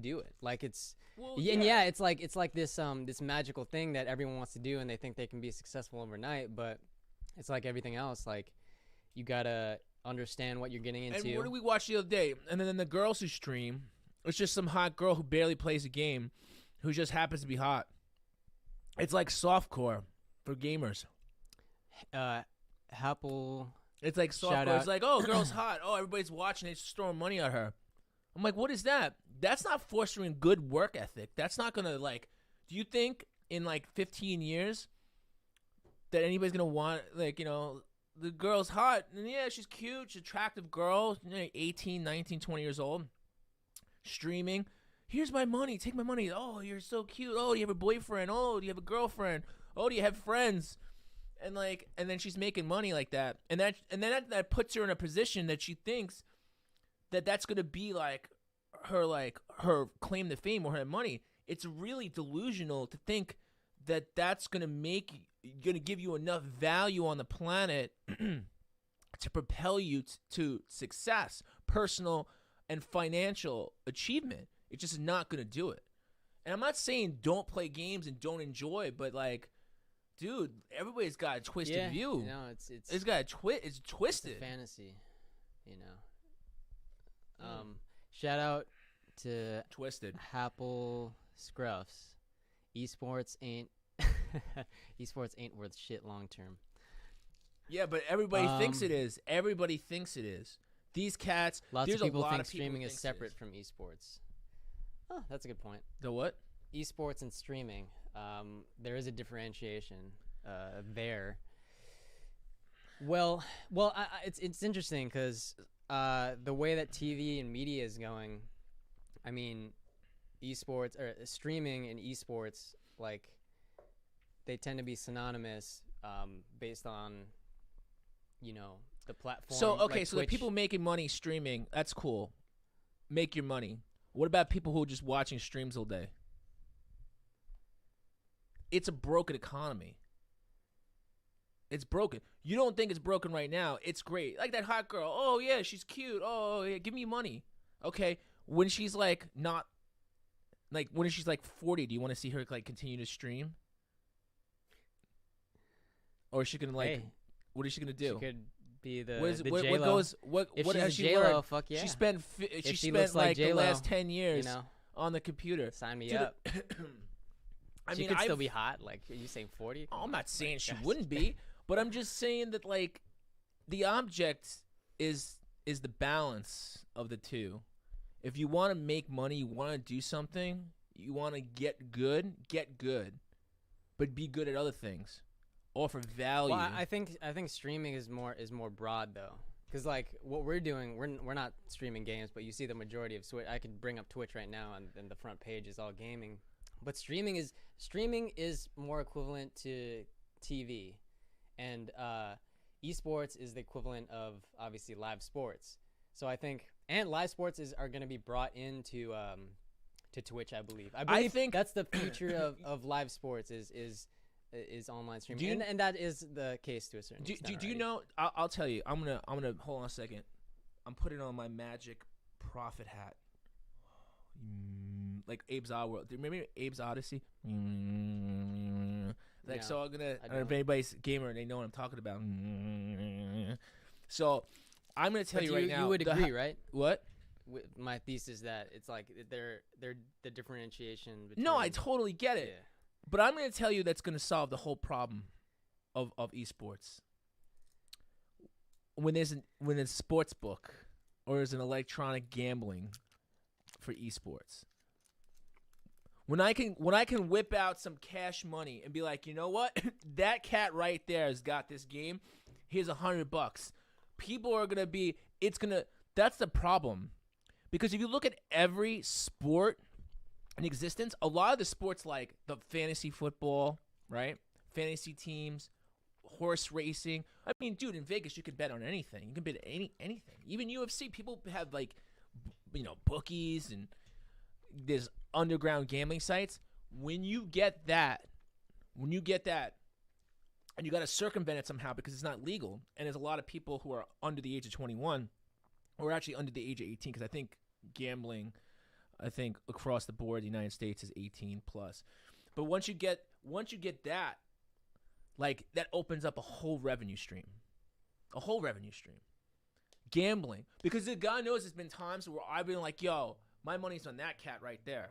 do it. Like it's it's like this magical thing that everyone wants to do, and they think they can be successful overnight. But it's like everything else. Like you gotta understand what you're getting into. And what did we watch the other day? And then the girls who stream, it's just some hot girl who barely plays a game, who just happens to be hot. It's like softcore for gamers. Apple. It's like softcore. It's like, oh, girl's hot. Oh, everybody's watching. They're just throwing money at her. I'm like, what is that? That's not fostering good work ethic. That's not gonna do you think in 15 years that anybody's gonna want the girl's hot and yeah, she's cute, she's an attractive girl, 18, 19, 20 years old, streaming. Here's my money. Take my money. Oh, you're so cute. Oh, do you have a boyfriend? Oh, do you have a girlfriend? Oh, do you have friends? And then she's making money like that, and that puts her in a position that she thinks that that's gonna be her claim to fame or her money. It's really delusional to think that that's gonna give you enough value on the planet to propel you to success, personal and financial achievement. It's just not gonna do it. And I'm not saying don't play games and don't enjoy, but dude, everybody's got a twisted view. It's got it's twisted. It's a fantasy, Shout out to Twisted Apple Scruffs. Esports ain't worth shit long term. Yeah, but everybody thinks it is. Everybody thinks it is. These cats. Lots of people think streaming is separate from esports. Oh, that's a good point. The what? Esports and streaming. There is a differentiation there. Well, it's interesting because the way that TV and media is going, I mean, esports or streaming and esports, they tend to be synonymous based on, the platform. So okay, so the Twitch. people making money streaming, that's cool. Make your money. What about people who are just watching streams all day? It's a broken economy. It's broken. You don't think it's broken right now. It's great. Like that hot girl. Oh, yeah, she's cute. Oh, yeah, give me money. Okay, when she's not, when she's 40, do you want to see her continue to stream? Or is she going to what is she going to do? She could be the J-Lo. What has she learned? Fuck yeah. She spent like the last 10 years on the computer. Sign me up. She could still be hot. Are you saying 40? I'm not saying she wouldn't be, but I'm just saying that the object is the balance of the two. If you want to make money, you want to do something, you want to get good, but be good at other things. Offer value. Well, I think streaming is more broad though, because what we're doing, we're not streaming games, but you see the majority of Twitch. I could bring up Twitch right now, and the front page is all gaming. But streaming is more equivalent to TV, and esports is the equivalent of obviously live sports. So I think and live sports are going to be brought into to Twitch. I believe I think that's the future of live sports is online streaming, and that is the case to a certain extent. Do you know? I'll tell you. I'm gonna hold on a second. I'm putting on my magic prophet hat. Like Abe's Odd World. Do you remember Abe's Odyssey? Like, so I'm gonna. If anybody's a gamer, they know what I'm talking about. So I'm gonna tell you right now. You would agree, right? What? With my thesis that it's like they're the differentiation between. No, I totally get it. Yeah. But I'm gonna tell you that's gonna solve the whole problem of esports. When there's a sports book or there's an electronic gambling for esports. When I can whip out some cash money and be like, you know what? That cat right there has got this game. Here's $100. People are gonna be. That's the problem, because if you look at every sport in existence, a lot of the sports like the fantasy football, right? Fantasy teams, horse racing. I mean, dude, in Vegas you can bet on anything. You can bet anything. Even UFC, people have like, bookies, and there's underground gambling sites. When you get that, and you got to circumvent it somehow because it's not legal, and there's a lot of people who are under the age of 21, or actually under the age of 18, because I think gambling, across the board, the United States is 18 plus. But once you get that, like, that opens up a whole revenue stream. Gambling. Because God knows there's been times where I've been like, yo, my money's on that cat right there.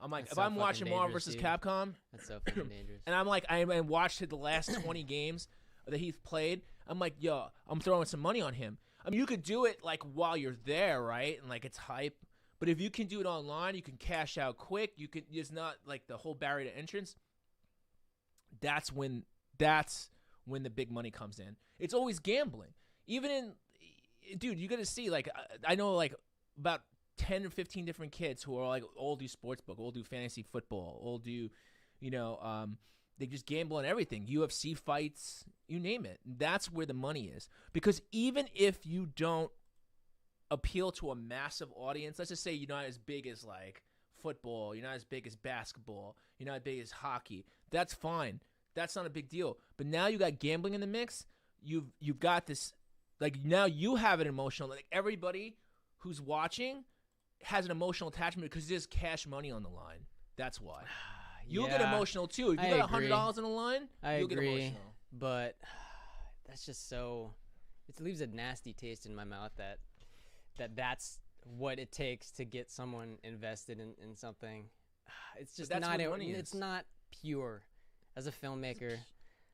I'm like, if I'm watching Marvel vs. Capcom. That's so fucking dangerous. And I'm like, I watched the last 20 games that he's played. I'm like, yo, I'm throwing some money on him. I mean, you could do it, like, while you're there, right? And, like, it's hype. But if you can do it online, you can cash out quick. There's not, like, the whole barrier to entrance. That's when the big money comes in. It's always gambling. Even dude, you got to see, like, I know, like, about 10 or 15 different kids who are, like, all do sportsbook, all do fantasy football, all do, they just gamble on everything. UFC fights, you name it. That's where the money is. Because even if you don't appeal to a massive audience, let's just say you're not as big as, like, football, you're not as big as basketball, you're not as big as hockey, that's fine. That's not a big deal. But now you got gambling in the mix. You've got this, like, now you have an emotional, like, everybody who's watching has an emotional attachment because there's cash money on the line. That's why. You'll get emotional too. If you got $100 on the line, you'll get emotional. But that's just so. It leaves a nasty taste in my mouth that's what it takes to get someone invested in something. It's just not. It's not pure. As a filmmaker,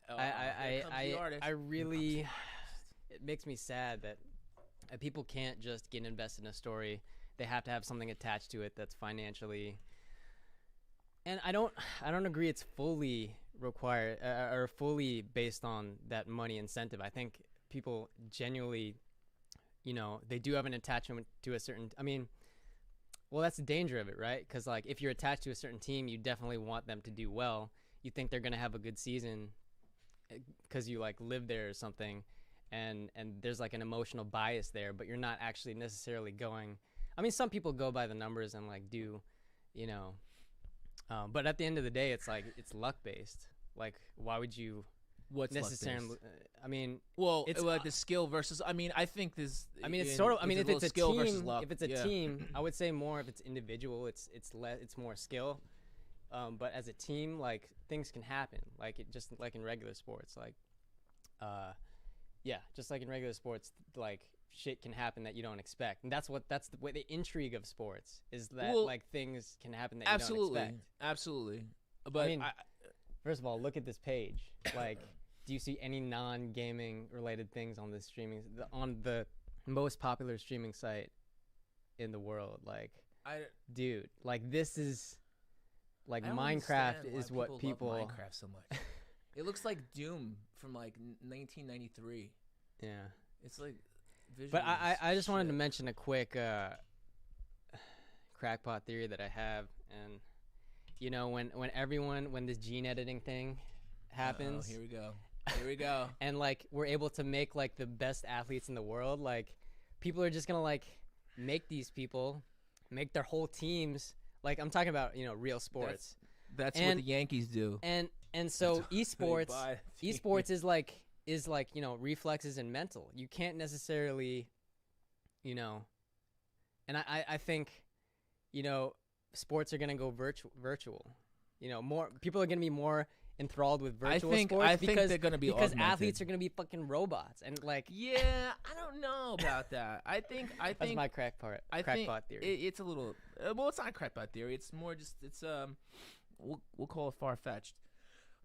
I really. It makes me sad that people can't just get invested in a story. They have to have something attached to it that's financially. And I don't agree it's fully required or fully based on that money incentive. I think people genuinely, they do have an attachment to a certain. I mean, well, that's the danger of it, right? Because, like, if you're attached to a certain team, you definitely want them to do well. You think they're gonna have a good season because you, like, live there or something, and there's, like, an emotional bias there, but you're not actually necessarily going. I mean, some people go by the numbers and, like, do, but at the end of the day, it's like it's luck based. Like, why would you? What's necessarily? luck-based? I mean, well, it's like the skill versus. I mean, I think this. I mean, it's sort of. I mean, if it's a skill team, versus luck, if it's a team, I would say more. If it's individual, it's more skill. But as a team, like, things can happen. Like, it just like in regular sports, like, just like in regular sports, like, shit can happen that you don't expect, and that's the way the intrigue of sports is that, like, things can happen that you don't expect. Absolutely. But I mean, first of all, look at this page. Like, do you see any non-gaming related things on this on the most popular streaming site in the world? Like, dude, like, this is like Minecraft is what people love Minecraft so much. It looks like Doom from, like, 1993. Yeah, it's like. But I just wanted to mention a quick crackpot theory that I have, and when this gene editing thing happens, here we go, and, like, we're able to make, like, the best athletes in the world, like, people are just gonna, like, make their whole teams, like, I'm talking about real sports. That's what the Yankees do, and so esports is like reflexes and mental. You can't necessarily, and I think, sports are gonna go virtual. More people are gonna be more enthralled with virtual sports. I think they're gonna be because augmented. athletes are gonna be fucking robots and like. Yeah, I don't know about that. I think that's my crackpot theory. It's a little. Well, it's not a crackpot theory. It's more just we'll call it far fetched.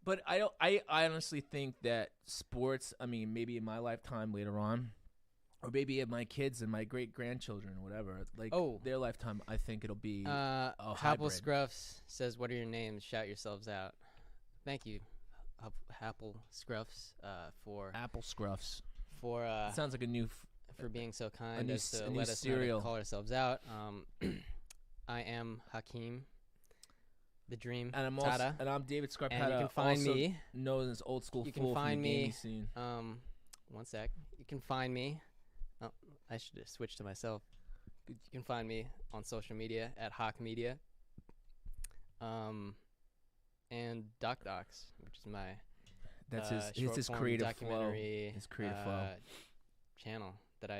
But I honestly think that sports. I mean, maybe in my lifetime later on, or maybe in my kids and my great grandchildren or whatever, like their lifetime. I think it'll be a hybrid. Happle Scruffs says, "What are your names? Shout yourselves out." Thank you, Apple Scruffs, for Apple Scruffs. For sounds like a new for being so kind as to let us cereal. Call ourselves out. I am Hakeem, the Dream, and I'm David Scarpetta. And you can find me known as Old School. You can find me. Scene. One sec. You can find me. Oh, I should have switched to myself. You can find me on social media at Hawk Media. And Docs, which is my that's his creative flow. His creative flow channel that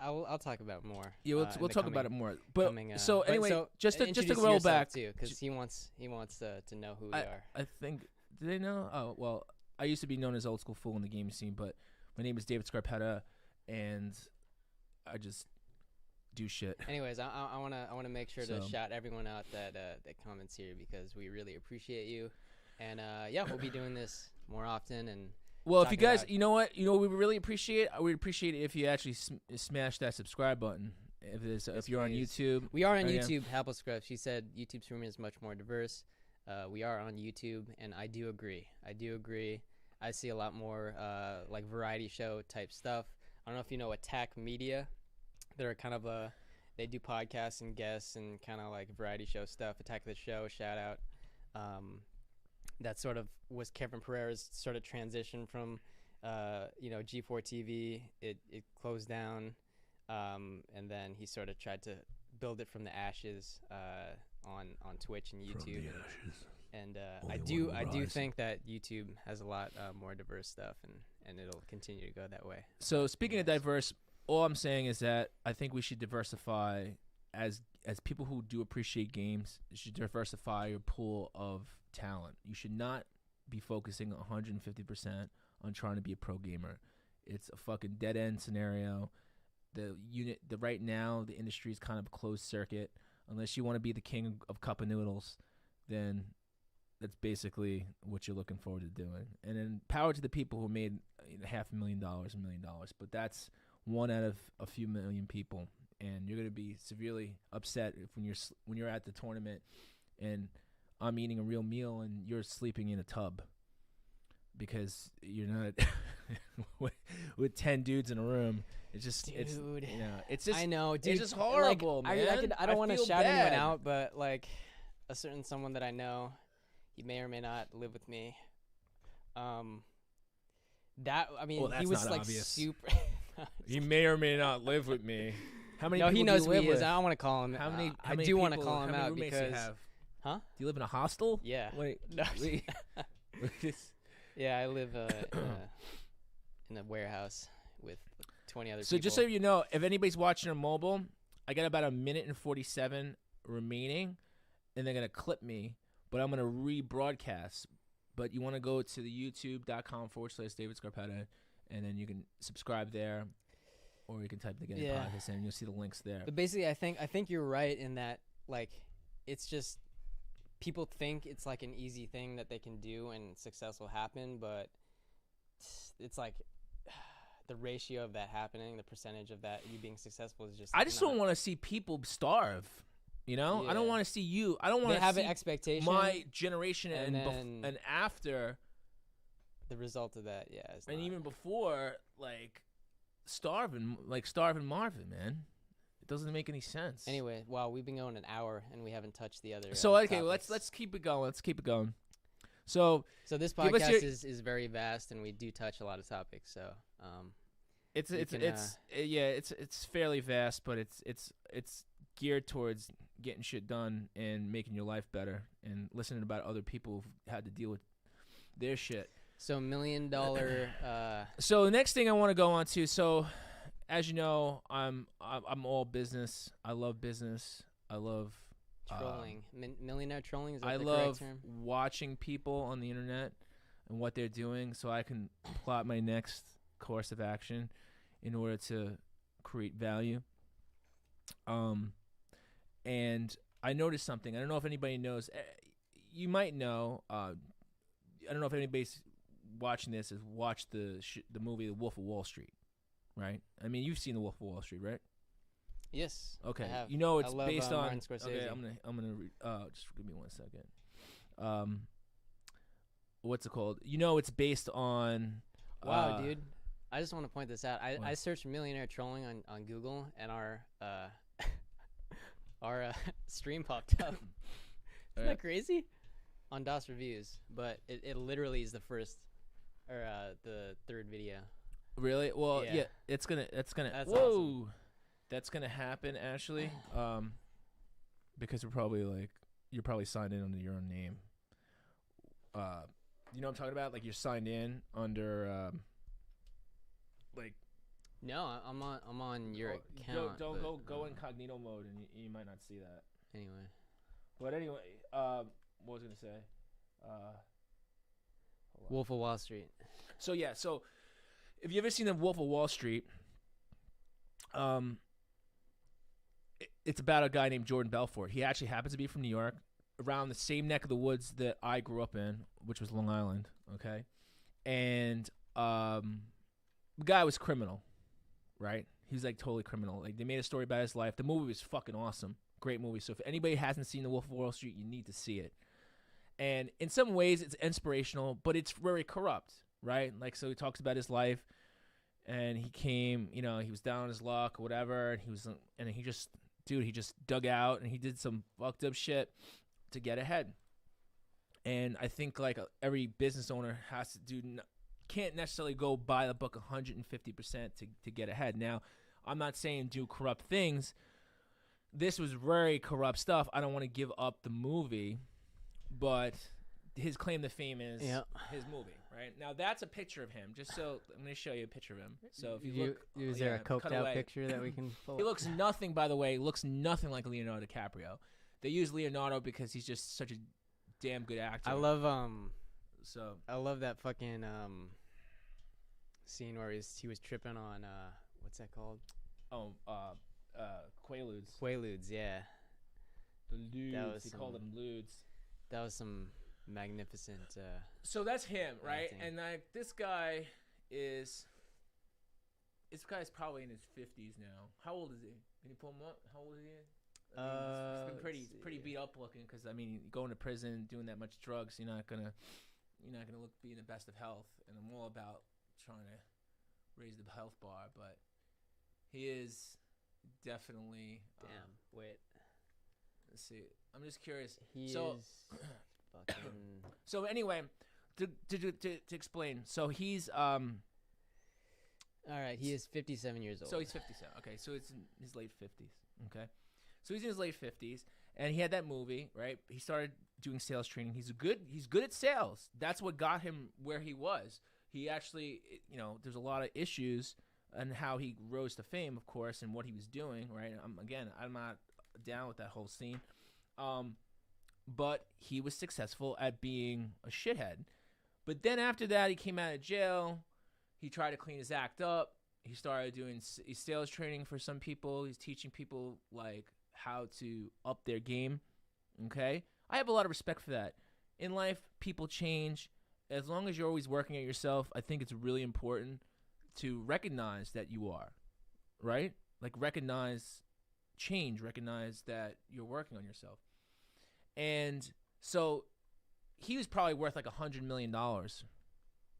I'll talk about more. Yeah, we'll talk about it more. But so anyway, just to roll back too, because he wants to know who we are. I think do they know? Oh well, I used to be known as Old School Fool in the gaming scene, but my name is David Scarpetta, and I just do shit. Anyways, I wanna make sure to shout everyone out that comments here because we really appreciate you, and we'll be doing this more often. And well, if you guys, you know what we would really appreciate, we'd appreciate it if you actually smash that subscribe button. If you're on YouTube, we are on YouTube. Apple Scruff, she said YouTube streaming is much more diverse. We are on YouTube, and I do agree. I see a lot more like variety show type stuff. I don't know if you know Attack Media. They're kind of they do podcasts and guests and kind of like variety show stuff. Attack the Show, shout out. That sort of was Kevin Pereira's sort of transition from, G4 TV. It closed down, and then he sort of tried to build it from the ashes on Twitch and YouTube. And I do think that YouTube has a lot more diverse stuff, and it'll continue to go that way. So speaking of diverse. All I'm saying is that I think we should diversify as people who do appreciate games. You should diversify your pool of talent. You should not be focusing 150% on trying to be a pro gamer. It's a fucking dead end scenario. Right now the industry is kind of closed circuit. Unless you want to be the king of cup of noodles, then that's basically what you're looking forward to doing. And then power to the people who made $500,000, $1 million. But that's one out of a few million people, and you're gonna be severely upset when you're at the tournament, and I'm eating a real meal and you're sleeping in a tub because you're not with 10 dudes in a room. It's just I know, dude. It's just horrible, like, man. I don't want to shout anyone out, but like a certain someone that I know, he may or may not live with me. He was like obvious. super. He may or may not live with me. How many? No, people he knows do you who live he with? is. I don't want to call him. How many? I do want to call him out because. You have? Huh? Do you live in a hostel? Yeah. Wait. No. Yeah, I live in a warehouse with 20 other people. So just so you know, if anybody's watching on mobile, I got about 1:47 remaining, and they're gonna clip me, but I'm gonna rebroadcast. But you want to go to the youtube.com/David Scarpetta, and then you can subscribe there, or you can type the podcast in, and you'll see the links there. But basically, I think you're right in that, like, it's just people think it's like an easy thing that they can do and success will happen, but it's like the ratio of that happening, the percentage of that you being successful is just. I just don't want to see people starve. You know, yeah. I don't want to see you. I don't want to have see an expectation. My generation and after the result of that, and even before, like starving Marvin, man. It doesn't make any sense. Anyway, wow, we've been going an hour and we haven't touched the other. So okay, well, let's keep it going. So this podcast is very vast, and we do touch a lot of topics. So it's fairly vast, but it's geared towards getting shit done and making your life better and listening about other people who've had to deal with their shit. So $1 million. So the next thing I want to go on to. So as you know, I'm all business. I love business. I love Trolling. Millionaire trolling, is that I the love correct term? watching people on the internet and what they're doing so I can plot my next course of action in order to create value. And I noticed something. I don't know if anybody knows. You might know. I don't know if anybody's watching this has watched the movie The Wolf of Wall Street, right? I mean, you've seen The Wolf of Wall Street, right? Yes. Okay. I have. You know it's I love, based on. Martin Scorsese. Okay, I'm gonna just give me 1 second. What's it called? You know it's based on. Wow, dude. I just want to point this out. I searched millionaire trolling on Google, and our stream popped up. Isn't that crazy? On DOS reviews, but it literally is the first or the third video. Really? Well, yeah. That's That's whoa. awesome. That's gonna happen actually, because you're probably signed in under your own name. You know what I'm talking about? Like you're signed in under, like. No, I'm on your account. Don't go incognito mode, and you might not see that. Anyway. But anyway, what was I gonna say? Wolf of Wall Street. So if you ever seen the Wolf of Wall Street, it's about a guy named Jordan Belfort. He actually happens to be from New York, around the same neck of the woods that I grew up in, which was Long Island. Okay, and the guy was criminal, right? He was like totally criminal. Like they made a story about his life. The movie was fucking awesome, great movie. So if anybody hasn't seen The Wolf of Wall Street, you need to see it. And in some ways, it's inspirational, but it's very corrupt, right? Like so, he talks about his life. And he came, he was down on his luck or whatever, and he just dug out and he did some fucked up shit to get ahead. And I think like every business owner has to can't necessarily go buy the book 150% to get ahead. Now, I'm not saying do corrupt things. This was very corrupt stuff. I don't want to give up the movie, but his claim to fame is his movie. Right now, that's a picture of him. Just so I'm going to show you a picture of him. So if you look, is there a coked out picture that we can pull? He looks nothing, by the way. Looks nothing like Leonardo DiCaprio. They use Leonardo because he's just such a damn good actor. I love that fucking scene where he was tripping on what's that called? Quaaludes. Quaaludes, yeah. The ludes. He called them ludes. That was some magnificent. So that's him, right? Acting. And like this guy's probably in his 50s now. How old is he? Can you pull him up? How old is he? He's been pretty beat up looking. Because I mean, going to prison, doing that much drugs, you're not gonna be in the best of health. And I'm all about trying to raise the health bar, but he is definitely. Wait. Let's see. I'm just curious. He is. Fucking. So anyway, to explain, so he's All right, he is 57 years old. So he's 57. Okay, so it's in his late 50s. Okay, so he's in his late 50s, and he had that movie, right? He started doing sales training. He's good at sales. That's what got him where he was. He actually, there's a lot of issues and how he rose to fame, of course, and what he was doing, right? I'm not down with that whole scene. But he was successful at being a shithead. But then after that, he came out of jail. He tried to clean his act up. He started doing sales training for some people. He's teaching people like how to up their game. Okay? I have a lot of respect for that. In life, people change. As long as you're always working at yourself, I think it's really important to recognize that you are, right? Like recognize change, recognize that you're working on yourself. And so he was probably worth like $100 million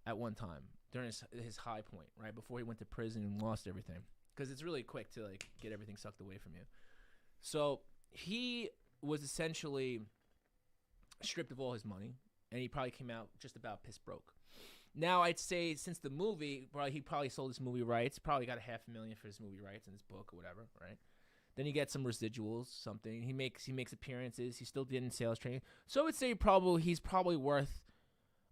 at one time during his high point, right? Before he went to prison and lost everything. Because it's really quick to like get everything sucked away from you. So he was essentially stripped of all his money, and he probably came out just about piss broke. Now I'd say since the movie, he probably sold his movie rights, probably got $500,000 for his movie rights in his book or whatever, right? Then he gets some residuals, something. He makes appearances. He still did in sales training. So I would say he's probably worth.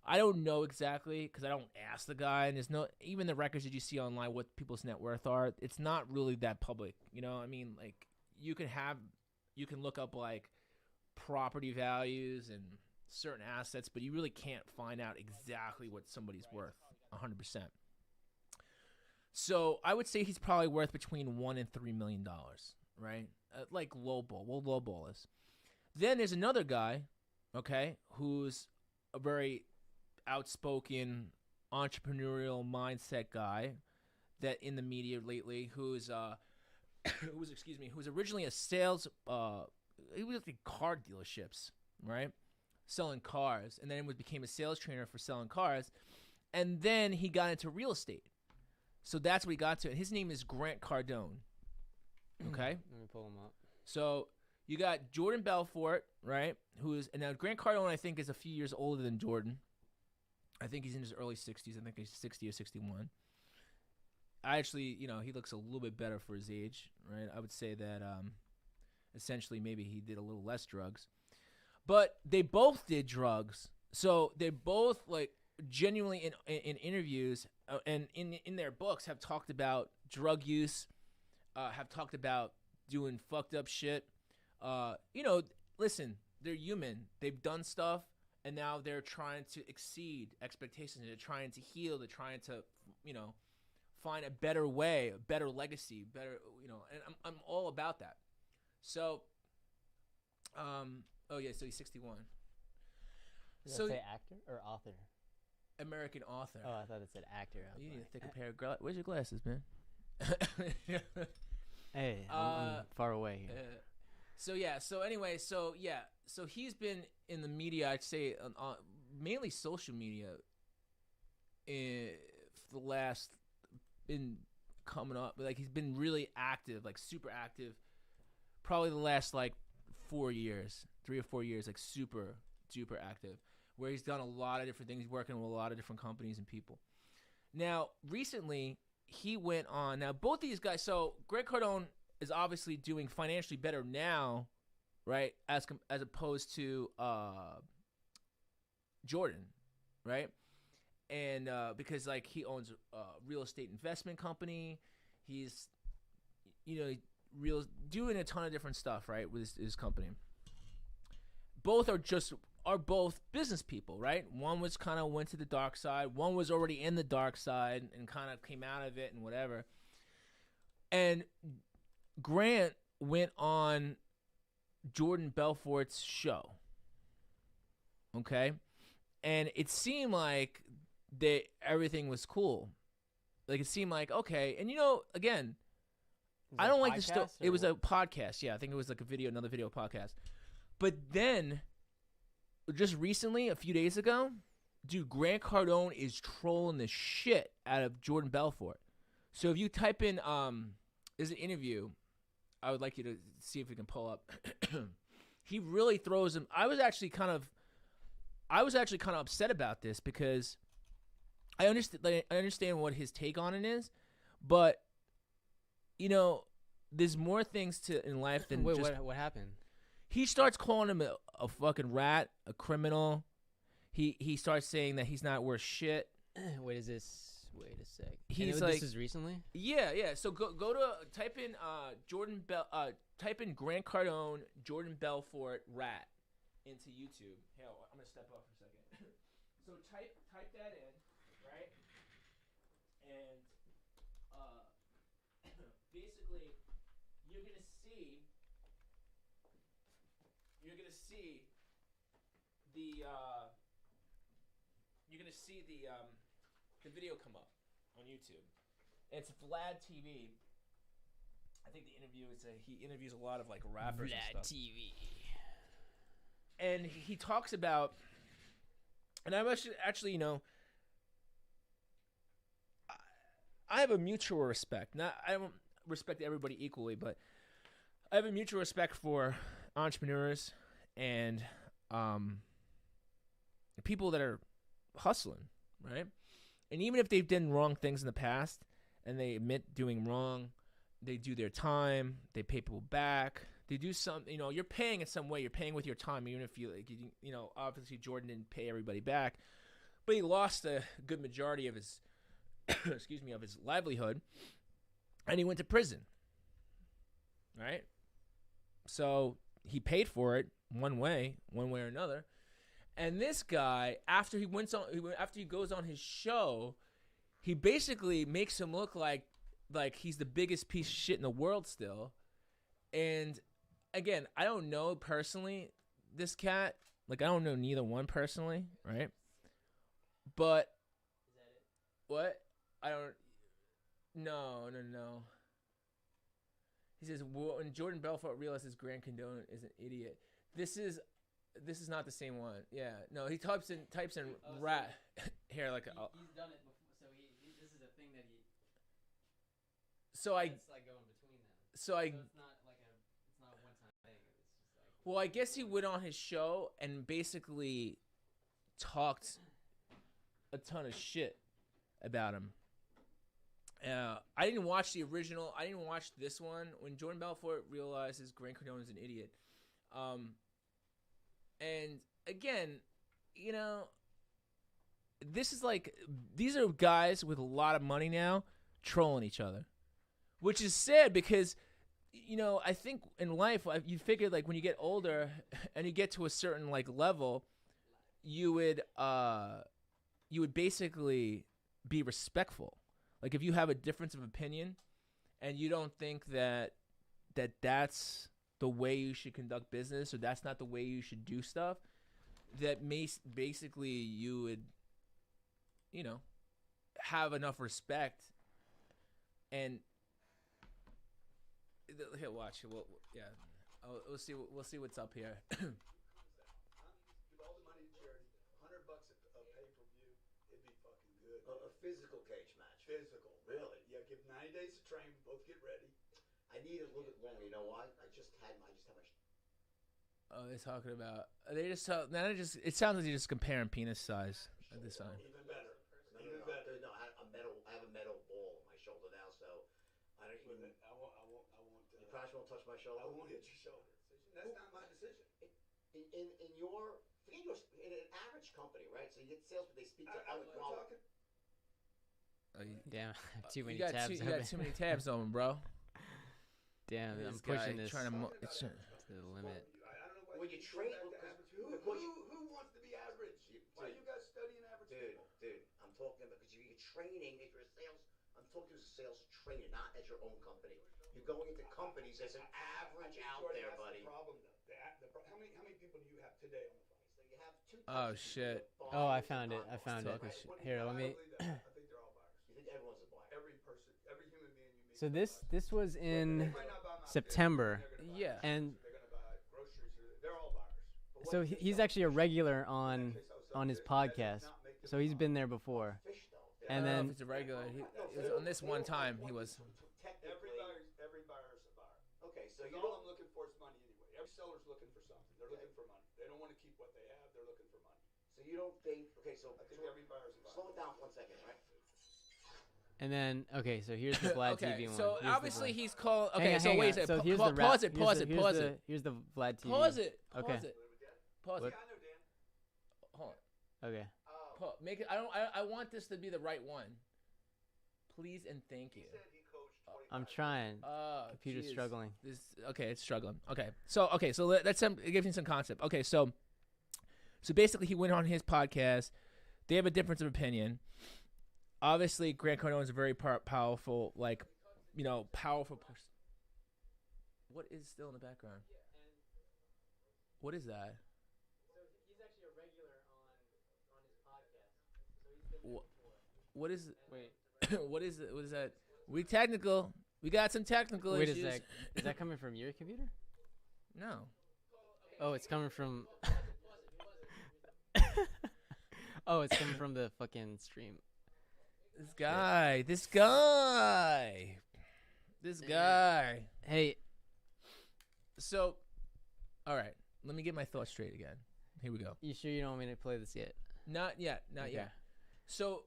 I don't know exactly because I don't ask the guy, and there's no even the records that you see online what people's net worth are. It's not really that public, I mean, like you can look up like property values and certain assets, but you really can't find out exactly what somebody's worth 100%. So I would say he's probably worth between $1 and $3 million, right? Like lowball. We'll lowball this. Then there's another guy, okay, who's a very outspoken entrepreneurial mindset guy that in the media lately, who's originally a sales, he was at car dealerships, right, selling cars, and then became a sales trainer for selling cars, and then he got into real estate. So that's what he got to. And his name is Grant Cardone. Okay? Let me pull him up. So you got Jordan Belfort, right? And now Grant Cardone, I think, is a few years older than Jordan. I think he's in his early 60s. I think he's 60 or 61. I actually, he looks a little bit better for his age, right? I would say that essentially maybe he did a little less drugs. But they both did drugs. So they both, like, genuinely in interviews and in their books have talked about drug use, have talked about doing fucked up shit. Listen, they're human. They've done stuff, and now they're trying to exceed expectations. They're trying to heal. They're trying to, find a better way, a better legacy, better, and I'm all about that. So, so he's 61. Did I say actor or author? American author. Oh, I thought it said actor. You need to take a pair of glasses. Where's your glasses, man? Hey, I'm far away here. So he's been in the media, I'd say, mainly social media, for the last, been coming up, like he's been really active, like super active, probably the last like 3 or 4 years, like super duper active, where he's done a lot of different things. He's working with a lot of different companies and people. Now, recently, he went on. Now, both these guys. So, Greg Cardone is obviously doing financially better now, right? As opposed to Jordan, right? And because like he owns a real estate investment company, he's doing a ton of different stuff, right, with his company. Both are both business people, right? One was kind of went to the dark side. One was already in the dark side and kind of came out of it and whatever. And Grant went on Jordan Belfort's show, okay? And it seemed like everything was cool. Like, it seemed like, okay. And, again, I don't like this stuff. It was a podcast. Yeah, I think it was like another video podcast. But then, just recently, a few days ago, dude, Grant Cardone is trolling the shit out of Jordan Belfort. So if you type in, there's an interview, I would like you to see if we can pull up. He really throws him. I was actually kind of upset about this because I understand what his take on it is, but there's more things in life than Wait, just. What happened? He starts calling him a fucking rat, a criminal. He starts saying that he's not worth shit. Wait a sec. He's like, this is recently? Yeah. So go to type in type in Grant Cardone, Jordan Belfort, rat into YouTube. Hell, I'm gonna step off for a second. So type that in, right? And basically you're gonna see the video come up on YouTube. It's Vlad TV. I think the interview is he interviews a lot of like rappers Vlad and stuff. TV. And he talks about, and I'm actually I have a mutual respect. I don't respect everybody equally, but I have a mutual respect for entrepreneurs and people that are hustling, right? And even if they've done wrong things in the past and they admit doing wrong, they do their time, they pay people back, they do some, you're paying in some way, you're paying with your time, even if obviously Jordan didn't pay everybody back, but he lost a good majority of his, of his livelihood, and he went to prison, right? So he paid for it, one way or another. And this guy, after he goes on his show, he basically makes him look like he's the biggest piece of shit in the world still. And again, I don't know personally this cat. Like, I don't know neither one personally, right? But is that it? What? I don't. No. He says, when Jordan Belfort realizes Grant Cardone is an idiot. This is not the same one. Yeah. No, he types in rat here like he's done it before. So this is a thing that he. So it's like going between them. So it's not like it's not a one-time thing. It's just like. Well, I guess he went on his show and basically talked a ton of shit about him. I didn't watch the original. I didn't watch this one. When Jordan Belfort realizes Grant Cardone is an idiot. And again, you know, this is like, these are guys with a lot of money now trolling each other, which is sad because, you know, I think in life, you figure like when you get older and you get to a certain like level, you would basically be respectful. Like if you have a difference of opinion and you don't think that's the way you should conduct business or that's not the way you should do stuff, that basically you would, you know, have enough respect. And here, watch. We'll see what's up here. Give all the money to charity. $100 a pay-per-view. It'd be fucking good. A physical cage match. Physical. Really? Yeah, give 90 days to train. Both get ready. I need a little bit longer. You know why? I just had my. Oh, they're talking about. It sounds like they're just comparing penis size at this time. Even better. No, I have a metal ball on my shoulder now, so I don't even. I won't. You probably won't touch my shoulder. I won't hit your shoulder. That's not my decision. In an average company, right? So you get salespeople. They speak to other quality. Damn, too many tabs. You got too many tabs on, bro. Damn, I'm pushing this to the limit. When you train, who wants to be average? Why you guys studying average people? Dude, I'm talking about because you're training. If you're a sales, I'm talking as a sales trainer, not as your own company. You're going into companies as an average out there, buddy. That's the problem, though. How many people do you have today on the phone? So you have two. Oh shit! Oh, I found it. Here, let me. I think they're all buyers. You think everyone's a buyer? Every person, every human being you meet. So this was in September, Yeah. and they're gonna buy groceries. They're all buyers. so he's actually a regular on his podcast. So he's been there before, and then if it's a regular. On this one time he was. Every buyer's a buyer. Okay, so all I'm looking for is money anyway. Every seller's looking for something. They're looking for money. They don't want to keep what they have. They're looking for money. So you don't think? Okay, so I think every buyer's a buyer. slow it down for 1 second, right? and then okay. So here's the Vlad TV one. So Here's obviously the Vlad. he's called. Okay, Hang on, so hang wait on. a second. So here's the Pause it. Pause it. Here's the Vlad TV. Pause it. Okay. Pause it. Pause it. Yeah, I know, Dan. Hold on. Okay. Make it. I want this to be the right one. Please and thank you. I'm trying. Computer's geez. struggling. It's struggling. Okay, so let's give me some concept. Okay, so basically he went on his podcast. They have a difference of opinion. Obviously, Grant Cardone is a very powerful, powerful person. What is still in the background? What is that? So he's actually a regular on his podcast. So he's been there before. What is? Wait. What is it? What is that? We got some technical Wait issues. a sec. Is that coming from your computer? No. Oh, it's coming from. Oh, it's coming from the fucking stream. This guy. Hey. So, all right. Let me get my thoughts straight again. Here we go. You sure you don't want me to play this yet? Not yet. Okay. So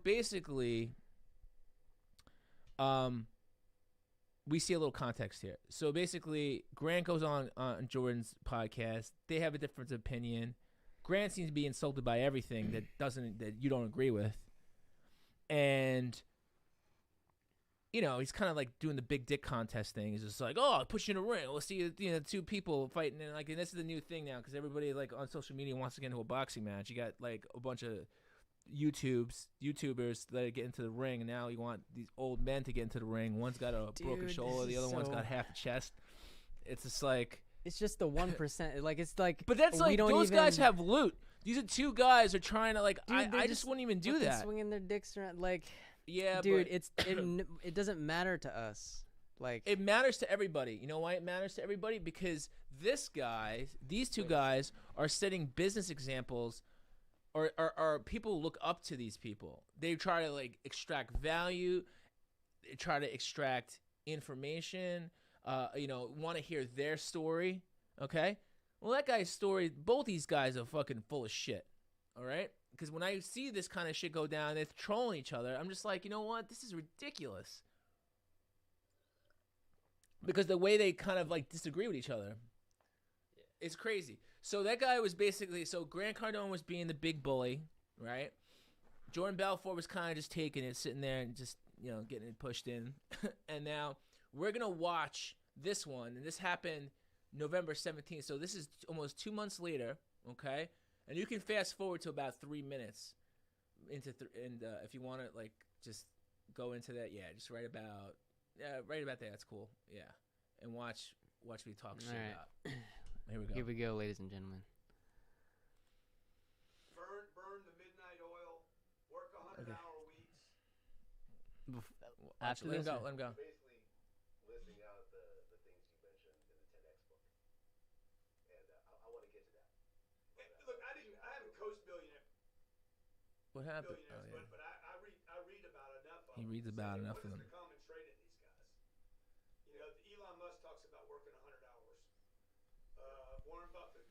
basically, we see a little context here. So basically, Grant goes on Jordan's podcast. They have a difference of opinion. Grant seems to be insulted by everything that you don't agree with, and you know, he's kind of like doing the big dick contest thing. He's just like, oh, I'll push you in a ring. We'll see, you know, two people fighting. And like, and this is the new thing now because everybody like on social media wants to get into a boxing match. You got like a bunch of YouTubers that get into the ring, and now you want these old men to get into the ring. One's got a broken shoulder, the other one's got half a chest. It's just like it's just the 1%. Like it's like, but that's like those guys have loot. These are two guys are trying to like. Dude, I just wouldn't even do that. Swinging their dicks around, like. Yeah, dude, it doesn't matter to us. Like it matters to everybody. You know why it matters to everybody? Because these two guys are setting business examples, or people look up to these people. They try to like extract value, they try to extract information. You know, want to hear their story. Okay, well that guy's story. Both these guys are fucking full of shit. All right. Because when I see this kind of shit go down, they're trolling each other. I'm just like, you know what? This is ridiculous. Because the way they kind of like disagree with each other, it's crazy. So that guy was basically, so Grant Cardone was being the big bully, right? Jordan Belfort was kind of just taking it, sitting there and just, you know, getting it pushed in. And now we're going to watch this one. And this happened November 17th. So this is almost 2 months later, okay? And you can fast forward to about 3 minutes into, and if you want to like just go into that, just right about there. That's cool, yeah. And watch me talk shit about. Here we go. Here we go, ladies and gentlemen. Burn the midnight oil. Work 100-hour weeks. After let this, him go. Basically, listing out the things you mentioned in the 10X book, and I want to get to that. Look, I haven't coached billionaires. What happened? But I read about enough of them. He reads about enough of them. What is the common trait in these guys? You know, Elon Musk talks about working 100 hours. Warren Buffett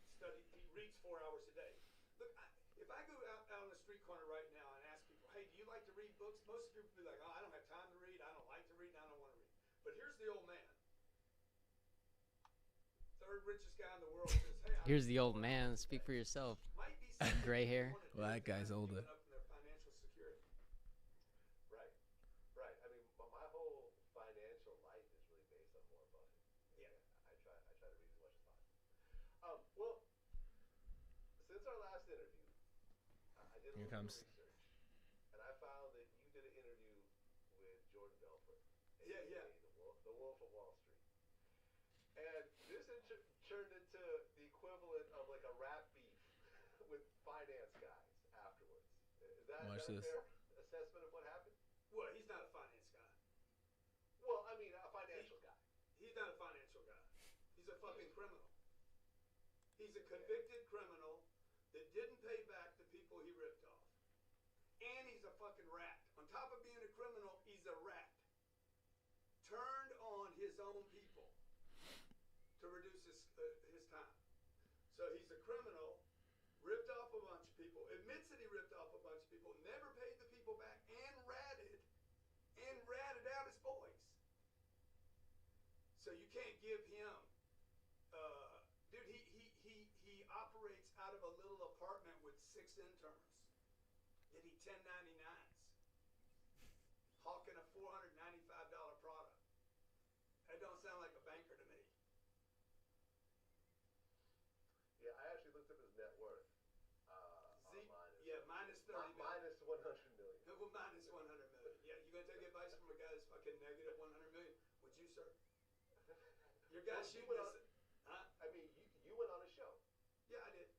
he reads 4 hours a day. Look, if I go out on the street corner right now and ask people, hey, do you like to read books? Most people will be like, oh, I don't have time to read. I don't like to read. I don't want to read. But here's the old man. Third richest guy in the world says, hey, here's the old man. Speak for yourself. Gray hair. Well, that guy's older. Financial security. Right. I mean, my whole financial life is really based on Warren Buffett. Yeah. I try to read as much as possible. Well, since our last interview, I did a little research, and I found that you did an interview with Jordan Belfort. Yeah. The Wolf of Wall Street. And this turned into the equivalent of like a rap beef with finance guys afterwards. Is that a fair assessment of what happened? Well, he's not a finance guy. Well, I mean, a financial guy. He's not a financial guy. He's a fucking criminal. He's a convicted criminal that didn't pay back the people he ripped off. And he's a fucking rat. On top of being a criminal, he's a rat. Turned on his own people to reduce his time. So he's a criminal, ripped off a bunch of people, admits that he ripped off a bunch of people, never paid the people back, and ratted out his boys. So you can't give him, dude, he operates out of a little apartment with 6 interns. And he 1099s. Hawking a $495 product. That don't sound like a banker to me. Yeah, I actually looked up his net worth. Minus 30 million. Minus 100 million. No, well, minus 100 million. Yeah, you gonna take advice from a guy that's fucking negative 100 million? Would you, sir? Your guy shooting this. Huh? I mean, you went on a show. Yeah, I did.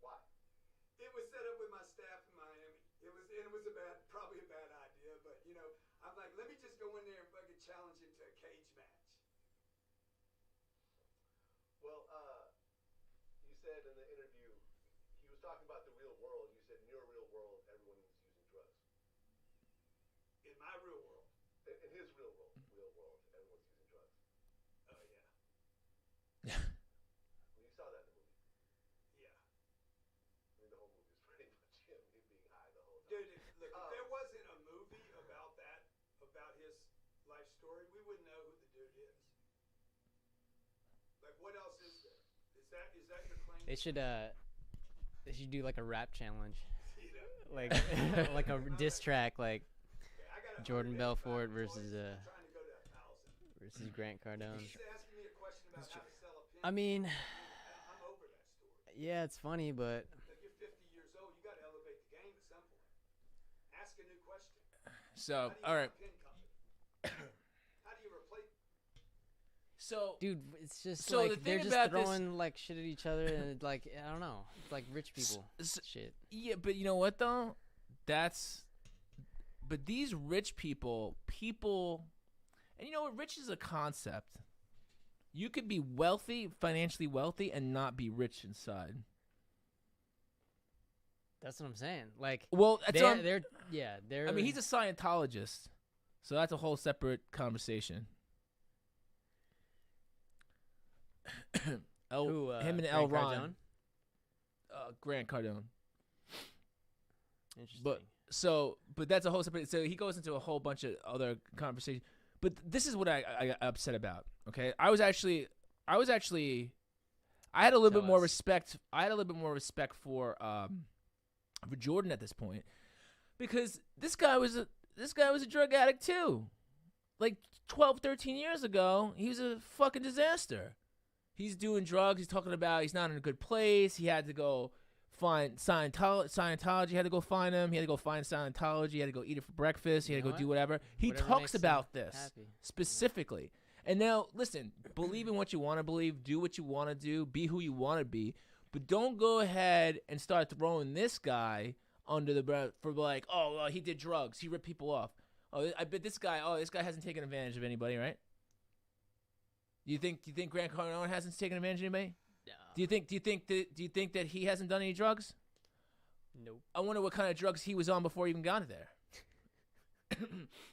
Why? It was set up with my staff in Miami. It was probably a bad idea, but you know, I'm like, let me just go in there and fucking challenge him to a cage match. Well, you said in the interview, he was talking about the real world. You said in your real world, everyone's using drugs. In my real world. In his real world, everyone's using drugs. Oh yeah. Well, you saw that in the movie. Yeah. I mean, the whole movie is pretty much him being high the whole time. Dude, look, if there wasn't a movie about that, about his life story, we wouldn't know who the dude is. Like, what else is there? Is that your claim? They should do like a rap challenge, You know? like like a diss track, like. Okay, I got Jordan Belfort versus Grant Cardone. I mean, yeah, it's funny, but you're 50 years old. You got to elevate the game at some point. Ask a new question. So, all right. How do you replace? So, dude, it's just so like the thing they're just about throwing like shit at each other, and like I don't know, it's like rich people shit. Yeah, but you know what though? But these rich people, and you know what? Rich is a concept. You could be wealthy, financially wealthy, and not be rich inside. That's what I'm saying. Like, well, they're. I mean, he's a Scientologist, so that's a whole separate conversation. Him and L. Ron. Grant Cardone. Interesting. But that's a whole separate. So he goes into a whole bunch of other conversations. But this is what I got upset about. Okay, I had a little bit more respect. I had a little bit more respect for Jordan at this point, because this guy was a drug addict too. Like 12, 13 years ago, he was a fucking disaster. He's doing drugs. He's talking about he's not in a good place. He had to go find Scientology. He had to go find him. He had to go find Scientology. He had to go eat it for breakfast. He had to go do whatever. He talks about this specifically. And now, listen, believe in what you want to believe. Do what you want to do. Be who you want to be. But don't go ahead and start throwing this guy under the breath for like, oh, well, he did drugs. He ripped people off. Oh, I bet this guy hasn't taken advantage of anybody, right? Do you think Grant Cardone hasn't taken advantage of anybody? No. Do you think that he hasn't done any drugs? Nope. I wonder what kind of drugs he was on before he even got there.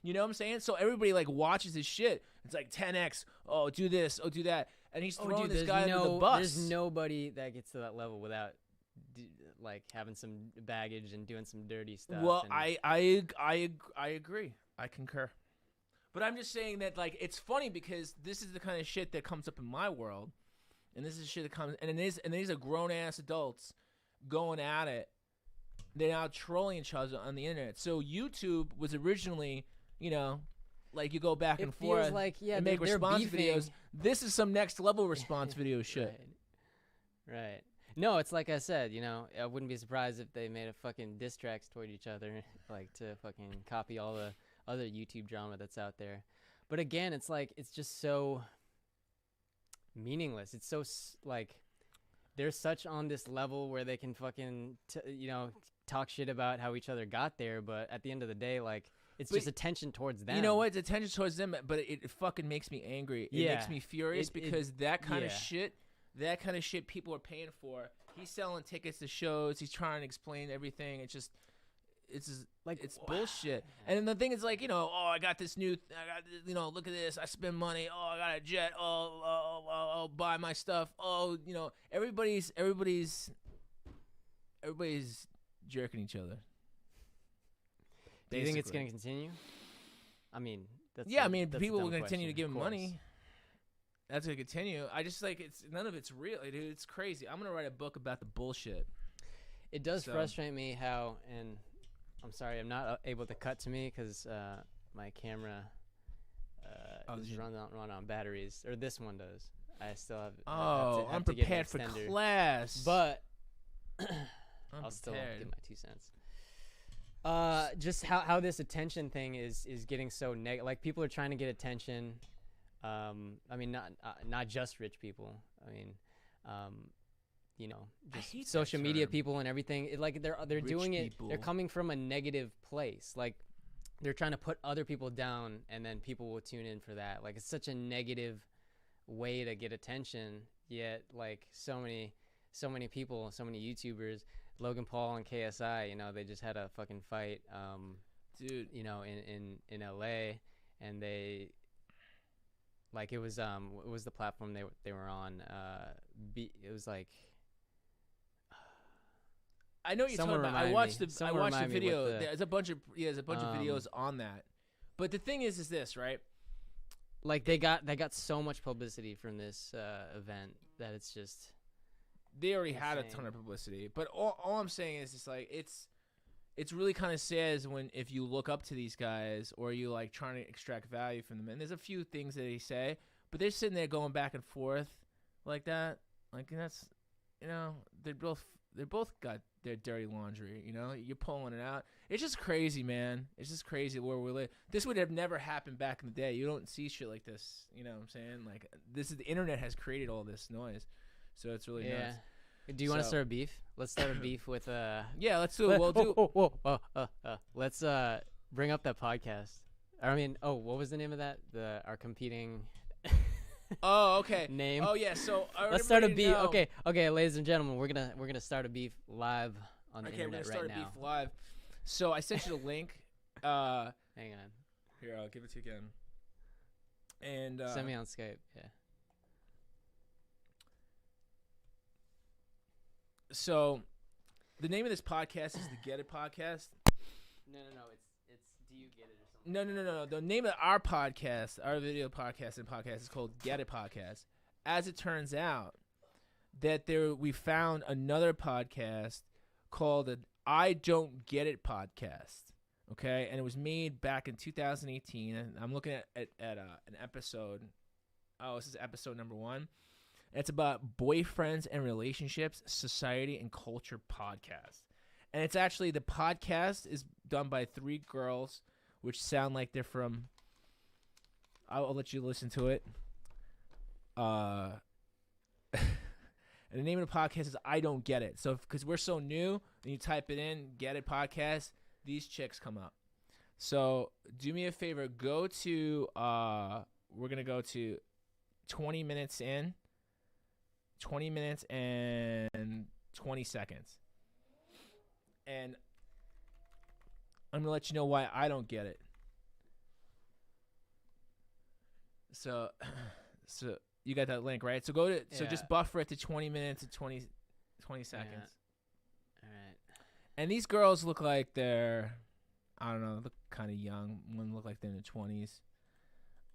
You know what I'm saying? So everybody like watches his shit. It's like 10x. Oh, do this. Oh, do that. And he's throwing this guy under the bus. There's nobody that gets to that level without like having some baggage and doing some dirty stuff. Well, I agree. I concur. But I'm just saying that like it's funny because this is the kind of shit that comes up in my world, and this is shit that comes and these are grown ass adults going at it. They're now trolling each other on the internet. So YouTube was originally, you know, like you go back and forth and make response videos. This is some next level response video shit. Right. No, it's like I said, you know, I wouldn't be surprised if they made a fucking diss tracks toward each other, like to fucking copy all the other YouTube drama that's out there. But again, it's like, it's just so meaningless. It's so like, they're such on this level where they can fucking, you know, talk shit about how each other got there. But at the end of the day, like, it's just attention towards them. You know what? It's attention towards them, but it fucking makes me angry. It makes me furious because that kind of shit people are paying for. He's selling tickets to shows. He's trying to explain everything. It's bullshit. And then the thing is like, you know, I got this, you know, look at this. I spend money. Oh, I got a jet. I'll buy my stuff. Oh, you know, everybody's jerking each other. Do you think it's going to continue? I mean, people will continue to give him money. That's going to continue. I just like none of it's real, dude. It's crazy. I'm going to write a book about the bullshit. It does frustrate me how, and I'm sorry, I'm not able to cut to me because my camera is run on batteries, or this one does. I still have. I'm prepared for class, but I'll still give my 2 cents. Just how this attention thing is getting so negative. Like people are trying to get attention. I mean, not just rich people. I mean, you know, just social media people and everything. Like they're doing it. They're coming from a negative place. Like they're trying to put other people down, and then people will tune in for that. Like it's such a negative way to get attention. Yet, like so many people, so many YouTubers. Logan Paul and KSI, you know, they just had a fucking fight, dude. You know, in LA, and they, like, it was the platform they were on. It was like, I know what you're talking about. I watched the video. There's a bunch of videos on that. But the thing is this, right? Like they got so much publicity from this event that it's just. They already had a ton of publicity, but all I'm saying is, it's like it's really kind of sad when if you look up to these guys or you like trying to extract value from them. And there's a few things that they say, but they're sitting there going back and forth like that. Like that's, they're both got their dirty laundry. You're pulling it out. It's just crazy, man. It's just crazy where we live. This would have never happened back in the day. You don't see shit like this. You know what I'm saying? Like the internet has created all this noise, so it's really nuts. Do you want to start a beef? Let's start a beef with Yeah, let's do it. We'll do. Let's bring up that podcast. What was the name of that? Our competing. Oh, okay. Name. Oh, yeah. So let's start a beef. Okay, ladies and gentlemen, we're gonna start a beef live on the internet right now. Okay, we're gonna start a beef live. So I sent you the link. Hang on. Here, I'll give it to you again. And send me on Skype. Yeah. So, the name of this podcast is the Get It Podcast. No. It's Do You Get It or something? No. The name of our podcast, our video podcast and podcast, is called Get It Podcast. As it turns out, that we found another podcast called the I Don't Get It Podcast. Okay, and it was made back in 2018, and I'm looking at an episode. Oh, this is episode number 1. It's about boyfriends and relationships, society, and culture podcast. And it's actually, the podcast is done by 3 girls, which sound like they're from, I'll let you listen to it. And the name of the podcast is I Don't Get It. So, because we're so new, and you type it in, Get It Podcast, these chicks come up. So, do me a favor, go to, we're going to go to 20 minutes in. 20 minutes and 20 seconds. And I'm going to let you know why I don't get it. So you got that link, right? So so just buffer it to 20 minutes and 20 seconds. Yeah. All right. And these girls look like they're, I don't know, look kind of young. One look like they're in the 20s.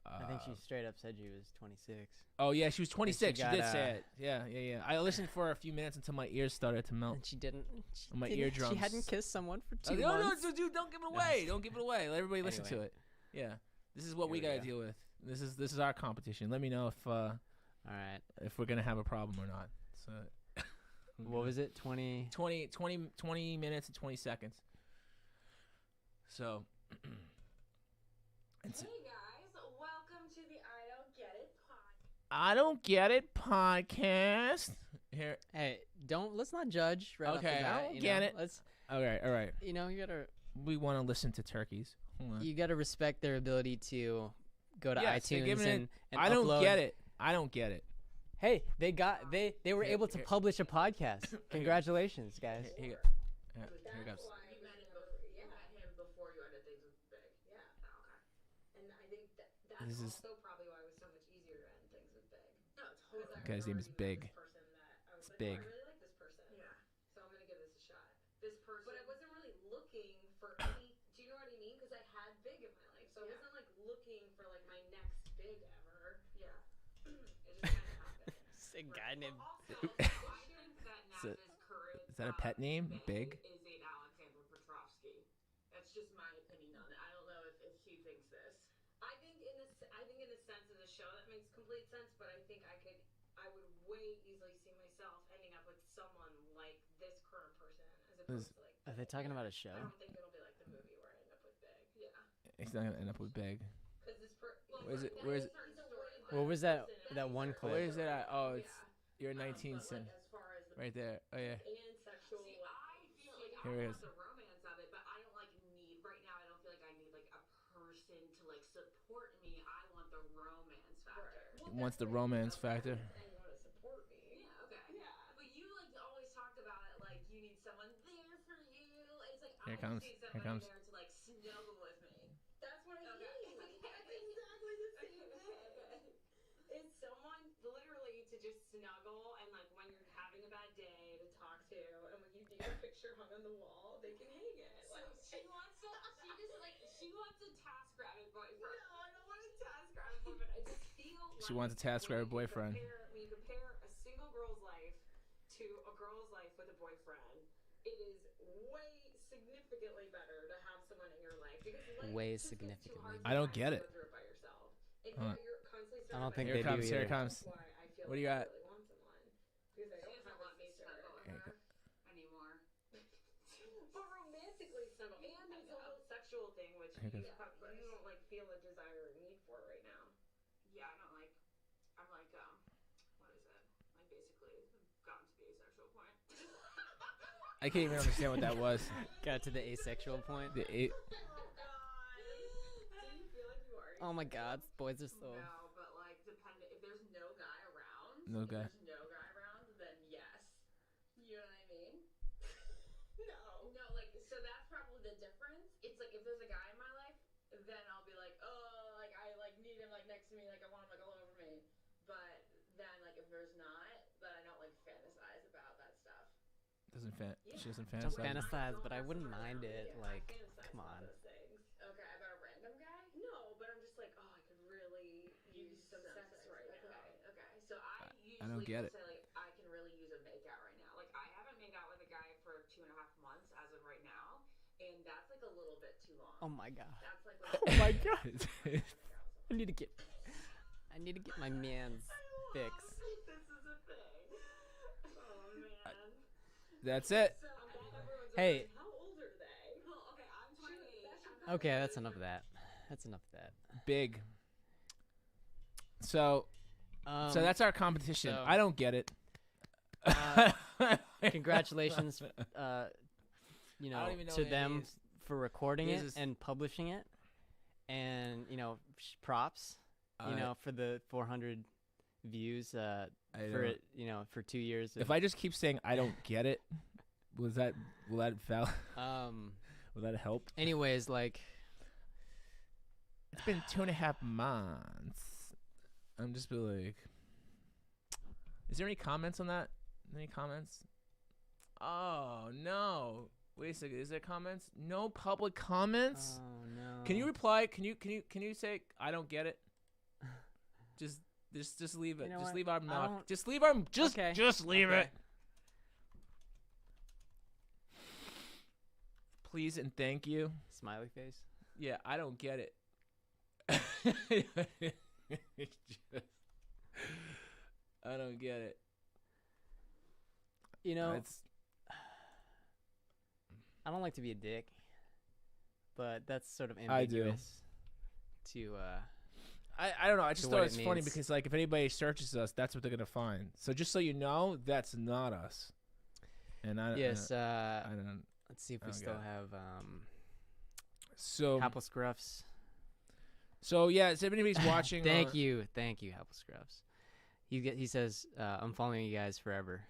I think she straight up said she was 26. Oh, yeah, she was 26. She did say it. Yeah. I listened for a few minutes until my ears started to melt. And she didn't. My eardrums. She hadn't kissed someone for 2 months. No, dude, don't give it away. Don't give it away. Let everybody listen to it. Yeah. This is what we got to deal with. This is our competition. Let me know if all right, if we're going to have a problem or not. So what was it? 20 minutes and 20 seconds. So hey guys, welcome to the I Don't Get It podcast. I Don't Get It podcast. Here. Hey, let's not judge right off the bat, I don't get it. Let's all right. You gotta. We want to listen to turkeys. Hold on. You gotta respect their ability to go to iTunes and I upload. Don't get it. I don't get it. Hey, they were able to publish a podcast. Congratulations, guys. Here goes. You met him before you ended things with Big. Yeah. Oh, okay. And I think that's also probably why it was so much easier to end things with Big. No, totally. The guy's name is Big. It's Big. I really like this person. Yeah. So I'm gonna give this a shot. This person. But I wasn't really looking for any. Do you know what I mean? Because I had Big in my life, so I wasn't like looking for like my next Big ever. Yeah. It just kind of happened. It's a guy named. Also, I think that Naz's current. Is that a pet name? Big? Is a Alexander Petrovsky. That's just my opinion on it. I don't know if he thinks this. I think in a sense of the show that makes complete sense, but I think I would way easily see myself ending up with someone like this current person as opposed to like. Are they talking about a show? I don't think it'll be like the movie where I end up with Big. Yeah. He's not gonna end up with Big. Because this Where is it? What was that one clip? Where is it at? Oh, it's you're 19 cent. Right there. Oh yeah. And sexual. See, I feel like Here I it want is. the romance of it, but I don't like need right now. I don't feel like I need like a person to like support me. I want the romance factor. Right. Wants the romance factor. And you want to support me. Yeah. Okay. Yeah. But you like always talked about it like you need someone there for you. It's like Here I comes. just need Here somebody comes. there to like snuggle with me. That's what I need. That's exactly the same thing. It's someone literally to just snuggle and like when you're having a bad day to talk to, and when you need a picture hung on the wall, they can hang it. So she wants a task rabbit boyfriend. No, I don't want a task rabbit boyfriend. I just feel like She wants a task rabbit boyfriend. When you compare a single girl's life to a girl's life with a boyfriend, it is way significantly better to have someone in your life because life Way just gets too significantly. hard I don't sometimes get to it. go through it by yourself. And you're constantly I don't surrounded think by they Here do it either. comes. That's why I feel What do like you I got? really want someone because I don't have a sister. Anymore. But romantically snuggle, and there's the whole sexual thing, which you don't like feel a desire or need for right now. Yeah, I don't like. I'm like what is it? Like basically gotten to the asexual point. I can't even understand what that was. Got to the asexual point. The Oh God! Do you feel like you are? Oh my God, boys are so. No, but like depending if there's no guy around. No guy. If there's no guy around, then yes. You know what I mean? No, like so that's probably the difference. It's like if there's a guy in my life, then I'll be like, oh, like I like need him like next to me, like I want him like all over me. But then like if there's not, then I don't like fantasize about that stuff. She doesn't Don't fantasize. fantasize, but I wouldn't mind it. Like, come on. Okay, about a random guy? No, but I'm just like, oh, I could really use some sex right now. Okay. So I usually don't get it. say like I can really use a makeout right now. Like I haven't made out with a guy for 2.5 months as of right now, and that's like a little bit too long. Oh my God. That's like Oh my God. I need to get my man's fix. This is a thing. Oh man. That's it. So, Hey. how old are they? well, okay, I'm 28. Okay, that's enough of that. Big. So that's our competition. so- I don't get it. Congratulations, I don't even know to what it them means. for recording This it is- and publishing it, and props, for the 400 views for don't- it, for 2 years. If I just keep saying I don't get it, will that will that help? anyways, like, It's been 2.5 months. I'm just be like, is there any comments on that? Any comments? Oh no! Wait a second. Is there comments? No public comments. oh no. Can you reply? Can you say I don't get it? Just leave it. You know Just what? leave our I mouth. don't- Just leave our Okay. just leave Okay. it. Please and thank you. Smiley face? Yeah, I don't get it. I don't get it. It's I don't like to be a dick, but that's sort of I do. ambiguous to I don't know. I just to thought what it's it funny means. because like if anybody searches us, that's what they're gonna find. So just so you know, that's not us. And yes. I don't. Let's see if we don't still get it. have So Apple Scruffs. so yeah. If anybody's watching, Thank you, Apple Scruffs. He says, I'm following you guys forever.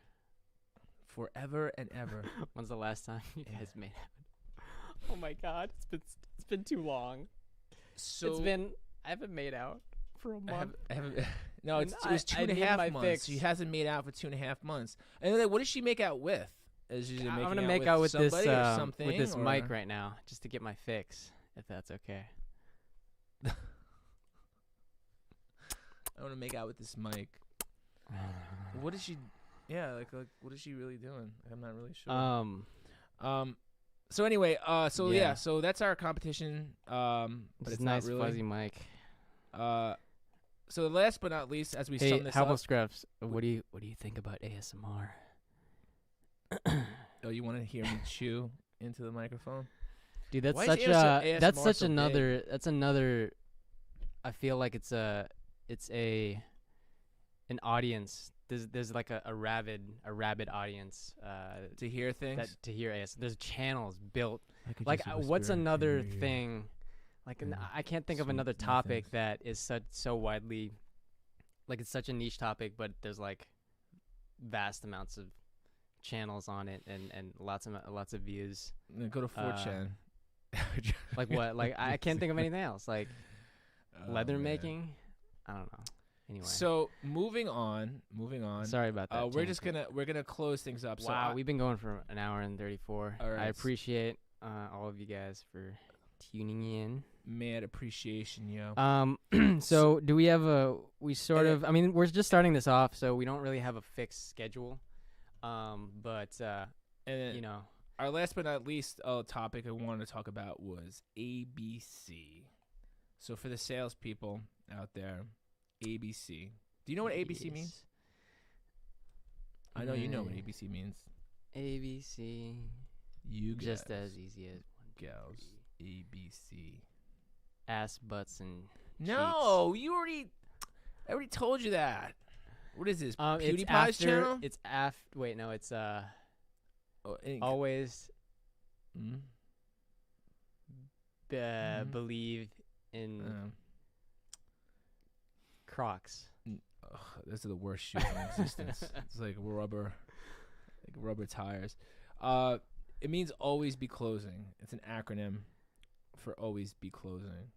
forever and ever. When's the last time you guys made out? Oh my God, it's been too long. So I haven't made out for a month. I haven't. No, it And was I need 2.5 my months. fix. She hasn't made out for 2.5 months. And then, what does she make out with? Is she I'm making gonna make out with somebody this or something, with this or? mic right now, just to get my fix, if that's okay. I want to make out with this mic. What is she? Yeah, like what is she really doing? I'm not really sure. So anyway, Yeah. so that's our competition. But This it's nice not really. fuzzy mic. So last but not least, as we Hey, sum this Apple up, Scruffs, what do you think about ASMR? oh, you want to hear me chew into the microphone? Dude, that's Why is such ASMR that's such so another that's another. I feel like it's an audience. There's like a rabid audience To hear things. to hear AS. There's channels built. I could Like, just what's whisper another in your ear. thing? Like, Yeah. I can't think of Sweet another nothings. topic that is so widely, like, it's such a niche topic, but there's like vast amounts of channels on it and lots of views. No, go to 4chan. Like what? Like I can't think of anything else. Like Oh, leather man. making. I don't know. Anyway, So moving on. sorry about that. We're gonna close things up. So Wow, we've been going for an hour and 34. All right. I appreciate all of you guys for tuning in. mad appreciation, yo. So do we have we sort And of, I mean, we're just starting this off, so we don't really have a fixed schedule. But And you know, our last but not least topic I wanted to talk about was ABC. So for the salespeople out there, ABC. Do you know what ABC means? I know you know what ABC means. ABC. You guys, just as easy as gals. ABC. Ass, butts, and no, cheeks. I already told you that. What is this? PewDiePie's channel? It's wait, no, it's always believe in Crocs. Those are the worst shoes in existence. It's like rubber tires. It means always be closing. It's an acronym for always be closing.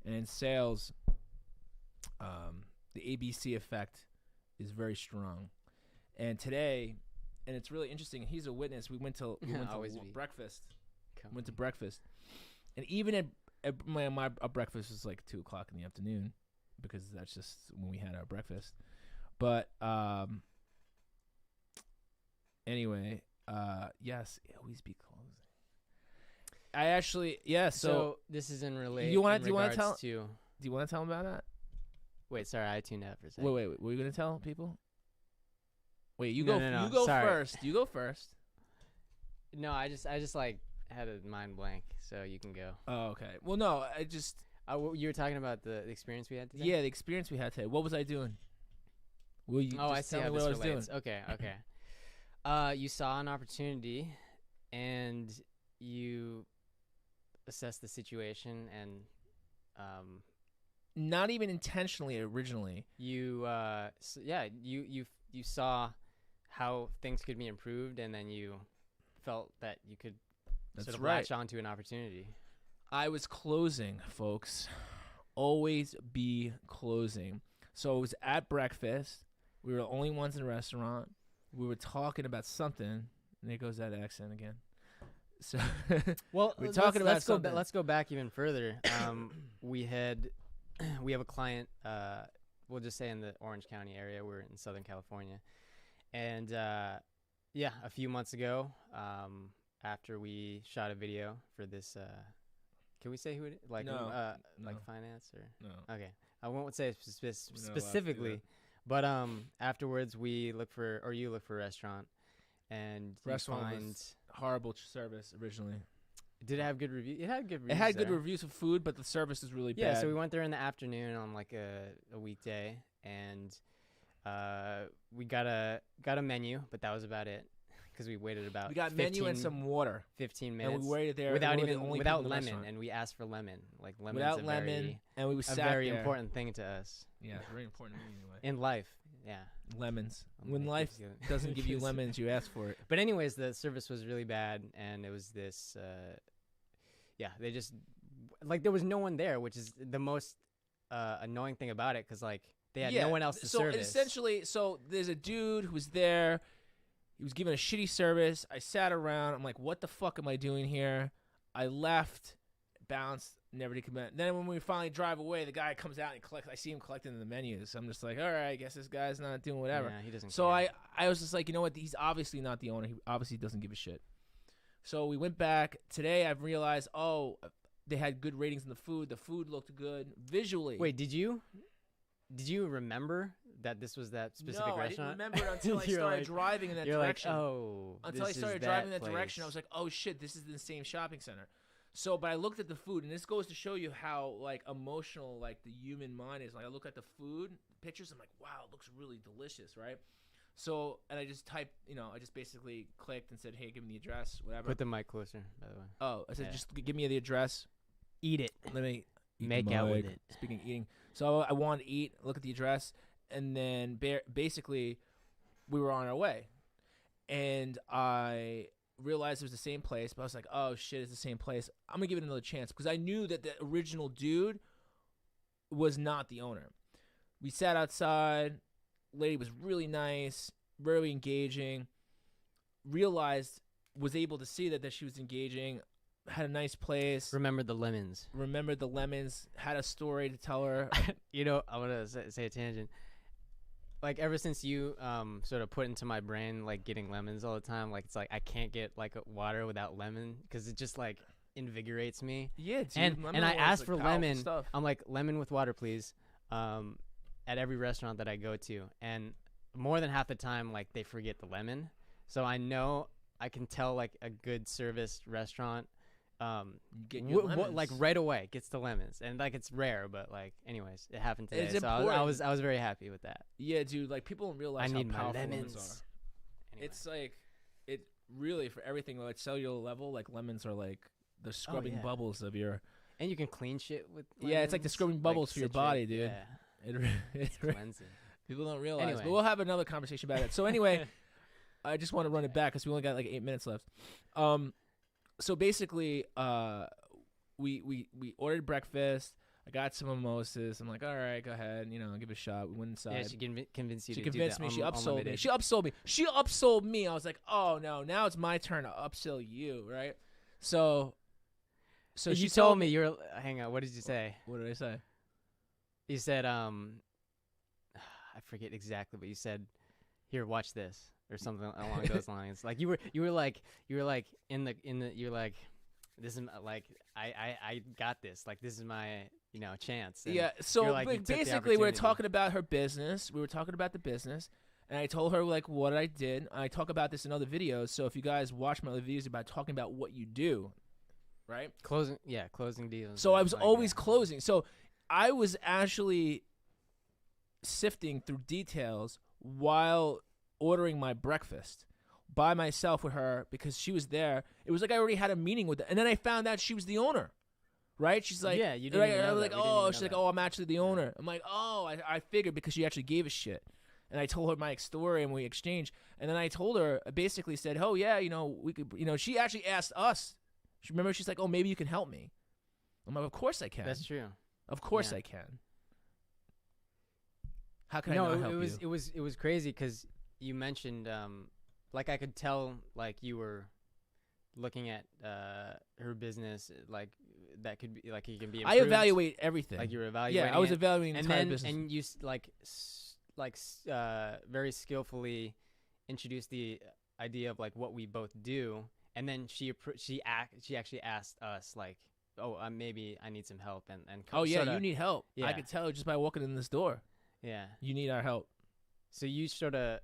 And in sales, the ABC effect is very strong. And today, and it's really interesting. He's a witness. We went to breakfast. Went to breakfast, and even at my breakfast was like 2:00 in the afternoon, because that's just when we had our breakfast. But anyway, yes, always be closing. I actually So this is in relation. Do you want to tell them about that? Wait, sorry, I tuned out for a second. Wait. Were you gonna tell people? Wait, you go. No, you go sorry. first. You go first. No, I just like had a mind blank, so you can go. Oh, okay. Well, no, I just. You were talking about the experience we had today. Yeah, the experience we had today. What was I doing? Will you? I see how what this I was relates. doing? Okay. You saw an opportunity, and you assessed the situation, and not even intentionally originally. You you saw how things could be improved, and then you felt that you could latch onto an opportunity. I was closing, folks. Always be closing. So it was at breakfast. We were the only ones in the restaurant. We were talking about something, and there goes that accent again. So well, we're talking about something. Let's go back even further. We have a client. We'll just say in the Orange County area. We're in Southern California, and a few months ago, after we shot a video for this, can we say who it is? Like no. Like finance or no? Okay, I won't say specifically, but afterwards you look for a restaurant, and restaurant you find was horrible service originally. Did it have good reviews? It had good reviews. It had good reviews of food, but the service is really bad. Yeah, so we went there in the afternoon on like a weekday, and we got a menu, but that was about it, because we waited about. We got menu and some water. 15 minutes. And we waited there without lemon, and we asked for lemon. Like lemon. Without lemon, and we sat a very there. important thing to us. Yeah, it's very important to me anyway. In life, yeah. Lemons. When life doesn't give you lemons, you ask for it. But anyways, the service was really bad, and it was this. They just there was no one there, which is the most annoying thing about it, because like they had no one else to service. So essentially, there's a dude who was there. He was giving a shitty service. I sat around. I'm like, what the fuck am I doing here? I left, bounced, never did come back. Then when we finally drive away, the guy comes out and collects. I see him collecting the menus. I'm just like, all right, I guess this guy's not doing whatever. Yeah, he doesn't. So care. I was just like, you know what? He's obviously not the owner. He obviously doesn't give a shit. So we went back. Today I've realized, they had good ratings on the food. The food looked good visually. Wait, did you remember that this was that specific restaurant? No, I didn't remember it until I started driving in that direction. Until I started driving in that direction, I was like, oh shit, this is the same shopping center. So, but I looked at the food, and this goes to show you how like emotional like the human mind is. Like I look at the food pictures, I'm like, wow, it looks really delicious, right? So, and I just typed, I just basically clicked and said, hey, give me the address, whatever. Put the mic closer, by the way. Oh, I said, just give me the address. Eat it. Let me make out with it. Speaking of eating. So I wanted to eat, look at the address, and then basically we were on our way. And I realized it was the same place, but I was like, oh, shit, it's the same place. I'm going to give it another chance, because I knew that the original dude was not the owner. We sat outside. Lady was really nice, very engaging. Was able to see that she was engaging. Had a nice place. Remembered the lemons. Had a story to tell her. I want to say a tangent. like ever since you sort of put into my brain like getting lemons all the time, like it's like I can't get like water without lemon because it just like invigorates me. Yeah, dude. And I asked for lemon. Stuff. I'm like, lemon with water, please. At every restaurant that I go to, and more than half the time, like they forget the lemon. So I know I can tell like a good service restaurant, like right away gets the lemons, and like it's rare, but like anyways, it happened today. So I was very happy with that. Yeah, dude. Like people don't realize how powerful lemons are. Anyway. It's like it really for everything like cellular level. Like lemons are like the scrubbing bubbles of your. And you can clean shit with. Lemons. Yeah, it's like the scrubbing bubbles for your body, dude. Yeah. It's cleansing. People don't realize, anyway. But we'll have another conversation about it. So anyway, I just want to run it back because we only got like 8 minutes left. So basically, we ordered breakfast. I got some mimosas. I'm like, all right, go ahead, give it a shot. We went inside. Yeah, she convinced you. She to convinced do that me. She upsold me. She upsold me. She upsold me. I was like, oh no, now it's my turn to upsell you, right? So you told me you're. Hang on. What did you say? What did I say? You said, I forget exactly, but you said, "Here, watch this," or something along those lines. Like you were like, you're like, this is like, I got this. Like this is my, chance. And yeah. So like, basically, we were talking about her business. We were talking about the business, and I told her like what I did. I talk about this in other videos. So if you guys watch my other videos about talking about what you do, right? Closing deals. So I was always closing. So I was actually sifting through details while ordering my breakfast by myself with her because she was there. It was like I already had a meeting with her. And then I found out she was the owner, right? She's like, yeah, you didn't know like, oh, she's like, oh, I'm actually the owner. I'm like, oh, I figured because she actually gave a shit. And I told her my story and we exchanged. And then I told her, I basically said, oh, yeah, we could, she actually asked us. Remember, she's like, oh, maybe you can help me. I'm like, of course I can. That's true. Of course I can. How can I not help you? It was crazy because you mentioned like I could tell like you were looking at her business like that could be like it can be improved. I evaluate everything. Like you were evaluating. Yeah, I was evaluating the entire business. And you very skillfully introduced the idea of like what we both do, and then she actually asked us like, oh, maybe I need some help and oh yeah, you need help. Yeah. I could tell just by walking in this door. Yeah, you need our help. So you sort of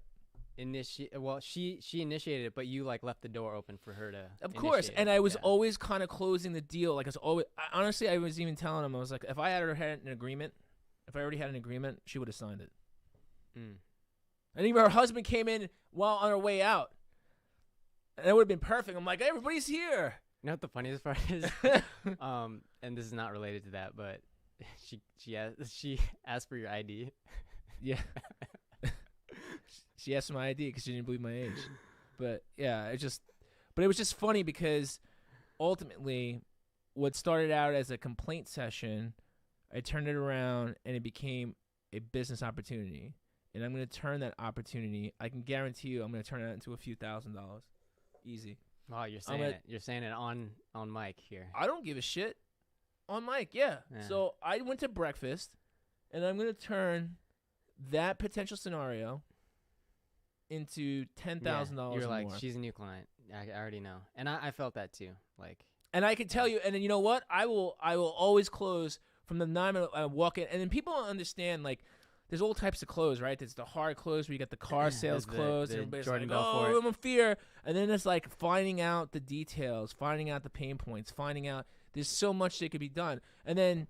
initiate. Well, she initiated it, but you like left the door open for her to. Of course, and I was always kind of closing the deal. Like I was always. Honestly, I was even telling him I was like, if I had an agreement, if I already had an agreement, she would have signed it. And even her husband came in while on her way out, and it would have been perfect. I'm like, hey, everybody's here. You know what the funniest part is? And this is not related to that, but she asked for your ID. Yeah. She asked for my ID because she didn't believe my age. But yeah, it was just funny because ultimately what started out as a complaint session, I turned it around and it became a business opportunity. And I'm going to turn that opportunity, I can guarantee you I'm going to turn it into a few $1,000s. Easy. Wow, you're saying it. You're saying it on mic here. I don't give a shit. On mic, yeah. So I went to breakfast, and I'm going to turn that potential scenario into $10,000 You're like, more. She's a new client. I already know. And I felt that too. Like, and I can tell you, and then you know what? I will always close from the 9 minute I walk in. And then people don't understand, like, there's all types of close, right? There's the hard close where you get the car sales close. And everybody's Jordan like, oh, I'm in fear. And then it's like finding out the details, finding out the pain points, finding out there's so much that could be done. And then,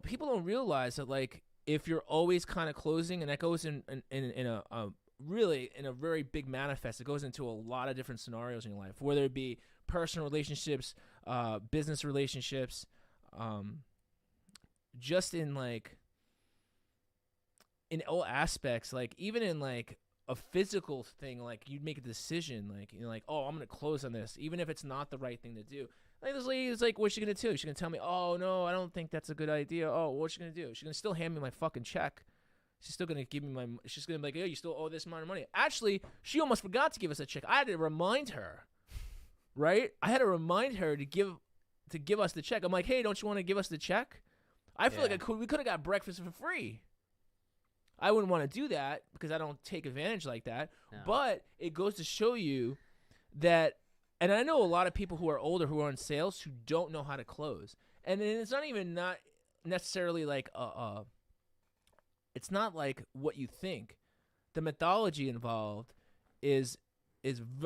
people don't realize that, like, if you're always kind of closing, and that goes in a really in a very big manifest, it goes into a lot of different scenarios in your life, whether it be personal relationships, business relationships, just in like, in all aspects, like even in like a physical thing, like you'd make a decision, like like, oh, I'm gonna close on this, even if it's not the right thing to do. Like this lady is like, what's she gonna do? She's gonna tell me, oh no, I don't think that's a good idea. Oh, what's she gonna do? She's gonna still hand me my fucking check. She's still gonna give me she's gonna be like, oh, you still owe this amount of money. Actually, she almost forgot to give us a check. I had to remind her, right? I had to remind her to give us the check. I'm like, hey, don't you want to give us the check? I feel like we could have got breakfast for free. I wouldn't want to do that because I don't take advantage like that. No. But it goes to show you that, and I know a lot of people who are older who are in sales who don't know how to close. And it's not even not necessarily like it's not like what you think. The methodology involved goes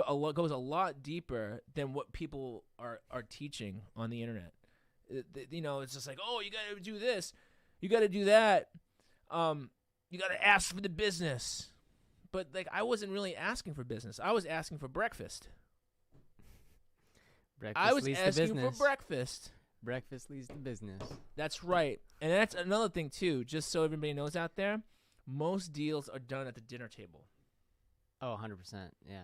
a lot deeper than what people are teaching on the internet. It's just like, oh, you got to do this, you got to do that, you got to ask for the business. But like, I wasn't really asking for business. I was asking for breakfast. I was asking for breakfast. Breakfast leads to business. That's right. And that's another thing too, just so everybody knows out there, most deals are done at the dinner table. Oh, 100%, yeah.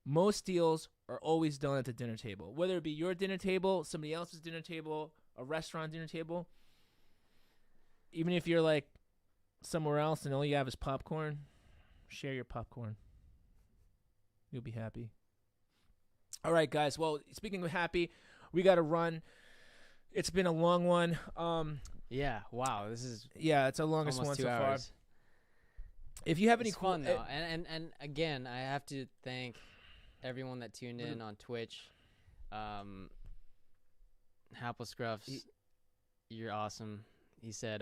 Most deals are always done at the dinner table. Whether it be your dinner table, somebody else's dinner table, a restaurant dinner table. Even if you're like somewhere else and all you have is popcorn, share your popcorn. You'll be happy. All right, guys. Well, speaking of happy, we got to run. It's been a long one. Yeah, wow. This is it's the longest one so far. If you have any fun though, and again, I have to thank everyone that tuned in on Twitch. Scruffs, you're awesome. He said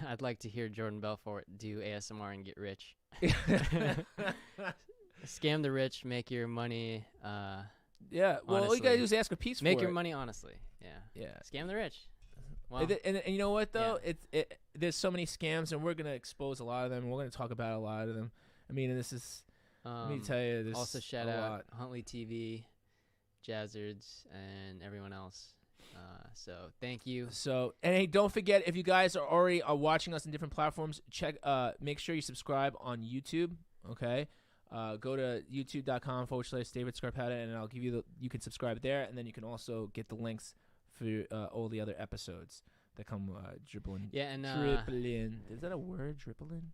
I'd like to hear Jordan Belfort do ASMR and get rich. Scam the rich, make your money. Yeah, well, honestly. All you gotta do is ask a piece for it. Make your money honestly. Yeah. Scam the rich. Wow. And you know what though? Yeah. There's so many scams, and we're gonna expose a lot of them. We're gonna talk about a lot of them. I mean, this is. Let me tell you, this also shout out Huntley TV, Jazzards, and everyone else. So thank you. So, and hey, don't forget, if you guys are already watching us on different platforms, make sure you subscribe on YouTube. Okay. Go to youtube.com/David Scarpetta, and I'll give you you can subscribe there, and then you can also get the links for all the other episodes that come dribbling. Yeah, and dribbling. Is that a word? Dribbling?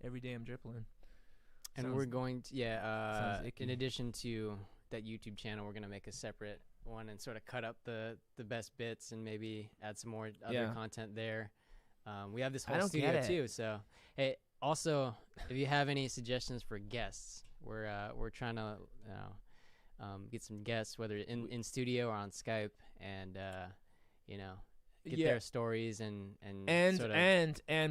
Every day I'm dribbling. And we're going to in addition to that YouTube channel, we're gonna make a separate one and sort of cut up the best bits and maybe add some more other content there. We have this whole studio too, so hey. Also, if you have any suggestions for guests, we're trying to get some guests, whether in studio or on Skype, and get their stories and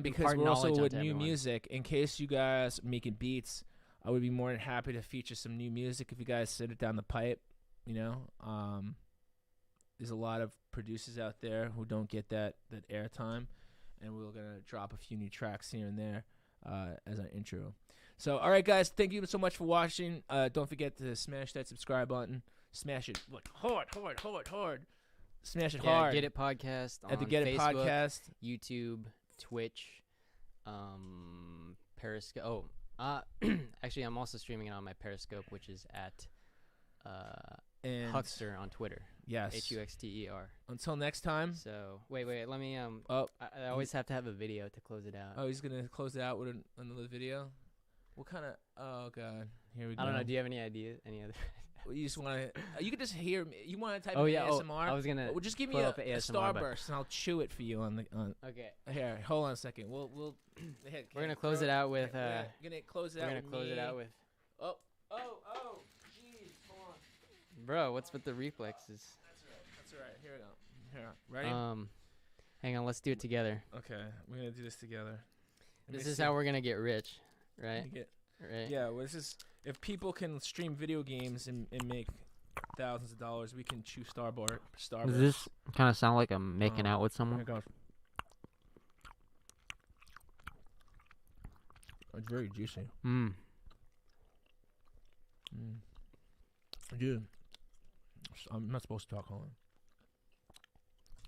because we're also with new music. In case you guys are making beats, I would be more than happy to feature some new music if you guys send it down the pipe. There's a lot of producers out there who don't get that airtime, and we're gonna drop a few new tracks here and there. As our intro. So, all right, guys, thank you so much for watching. Don't forget to smash that subscribe button. Smash it hard. Smash it hard. Get It Podcast on Get It Facebook, Podcast, YouTube, Twitch, Periscope. Actually, I'm also streaming it on my Periscope, which is at Huckster on Twitter. Yes. HUXTER. Until next time. So wait. Let me. I always have to have a video to close it out. Oh, he's gonna close it out with another video. What kind of? Oh God, here we go. I don't know. Do you have any ideas? Any other? Well, you just want to? You could just hear me. You want to type ASMR? I was gonna. Well, just give me a starburst, and I'll chew it for you on. Okay. Here, hold on a second. We're gonna close it out with. We're gonna close it out with. Oh. Bro, what's with the reflexes? That's all right. Here we go. Here, ready? Hang on. Let's do it together. Okay, we're gonna do this together. This is how we're gonna get rich, right? Right. Yeah. Well, this is if people can stream video games and make thousands of dollars, we can chew Starburst. Does this kind of sound like I'm making out with someone? Here it goes. It's very juicy. Dude. I'm not supposed to talk. Hold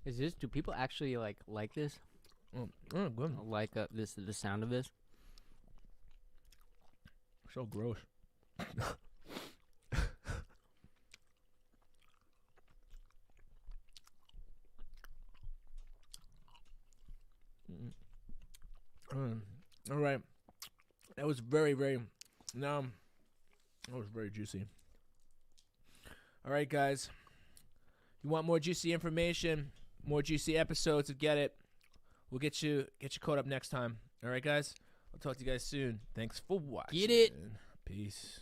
on. Do people actually like this? Good. Like the sound of this? So gross. All right. That was very juicy. All right, guys. You want more juicy information, more juicy episodes of Get It? We'll get you caught up next time. All right, guys. I'll talk to you guys soon. Thanks for watching. Get it. Peace.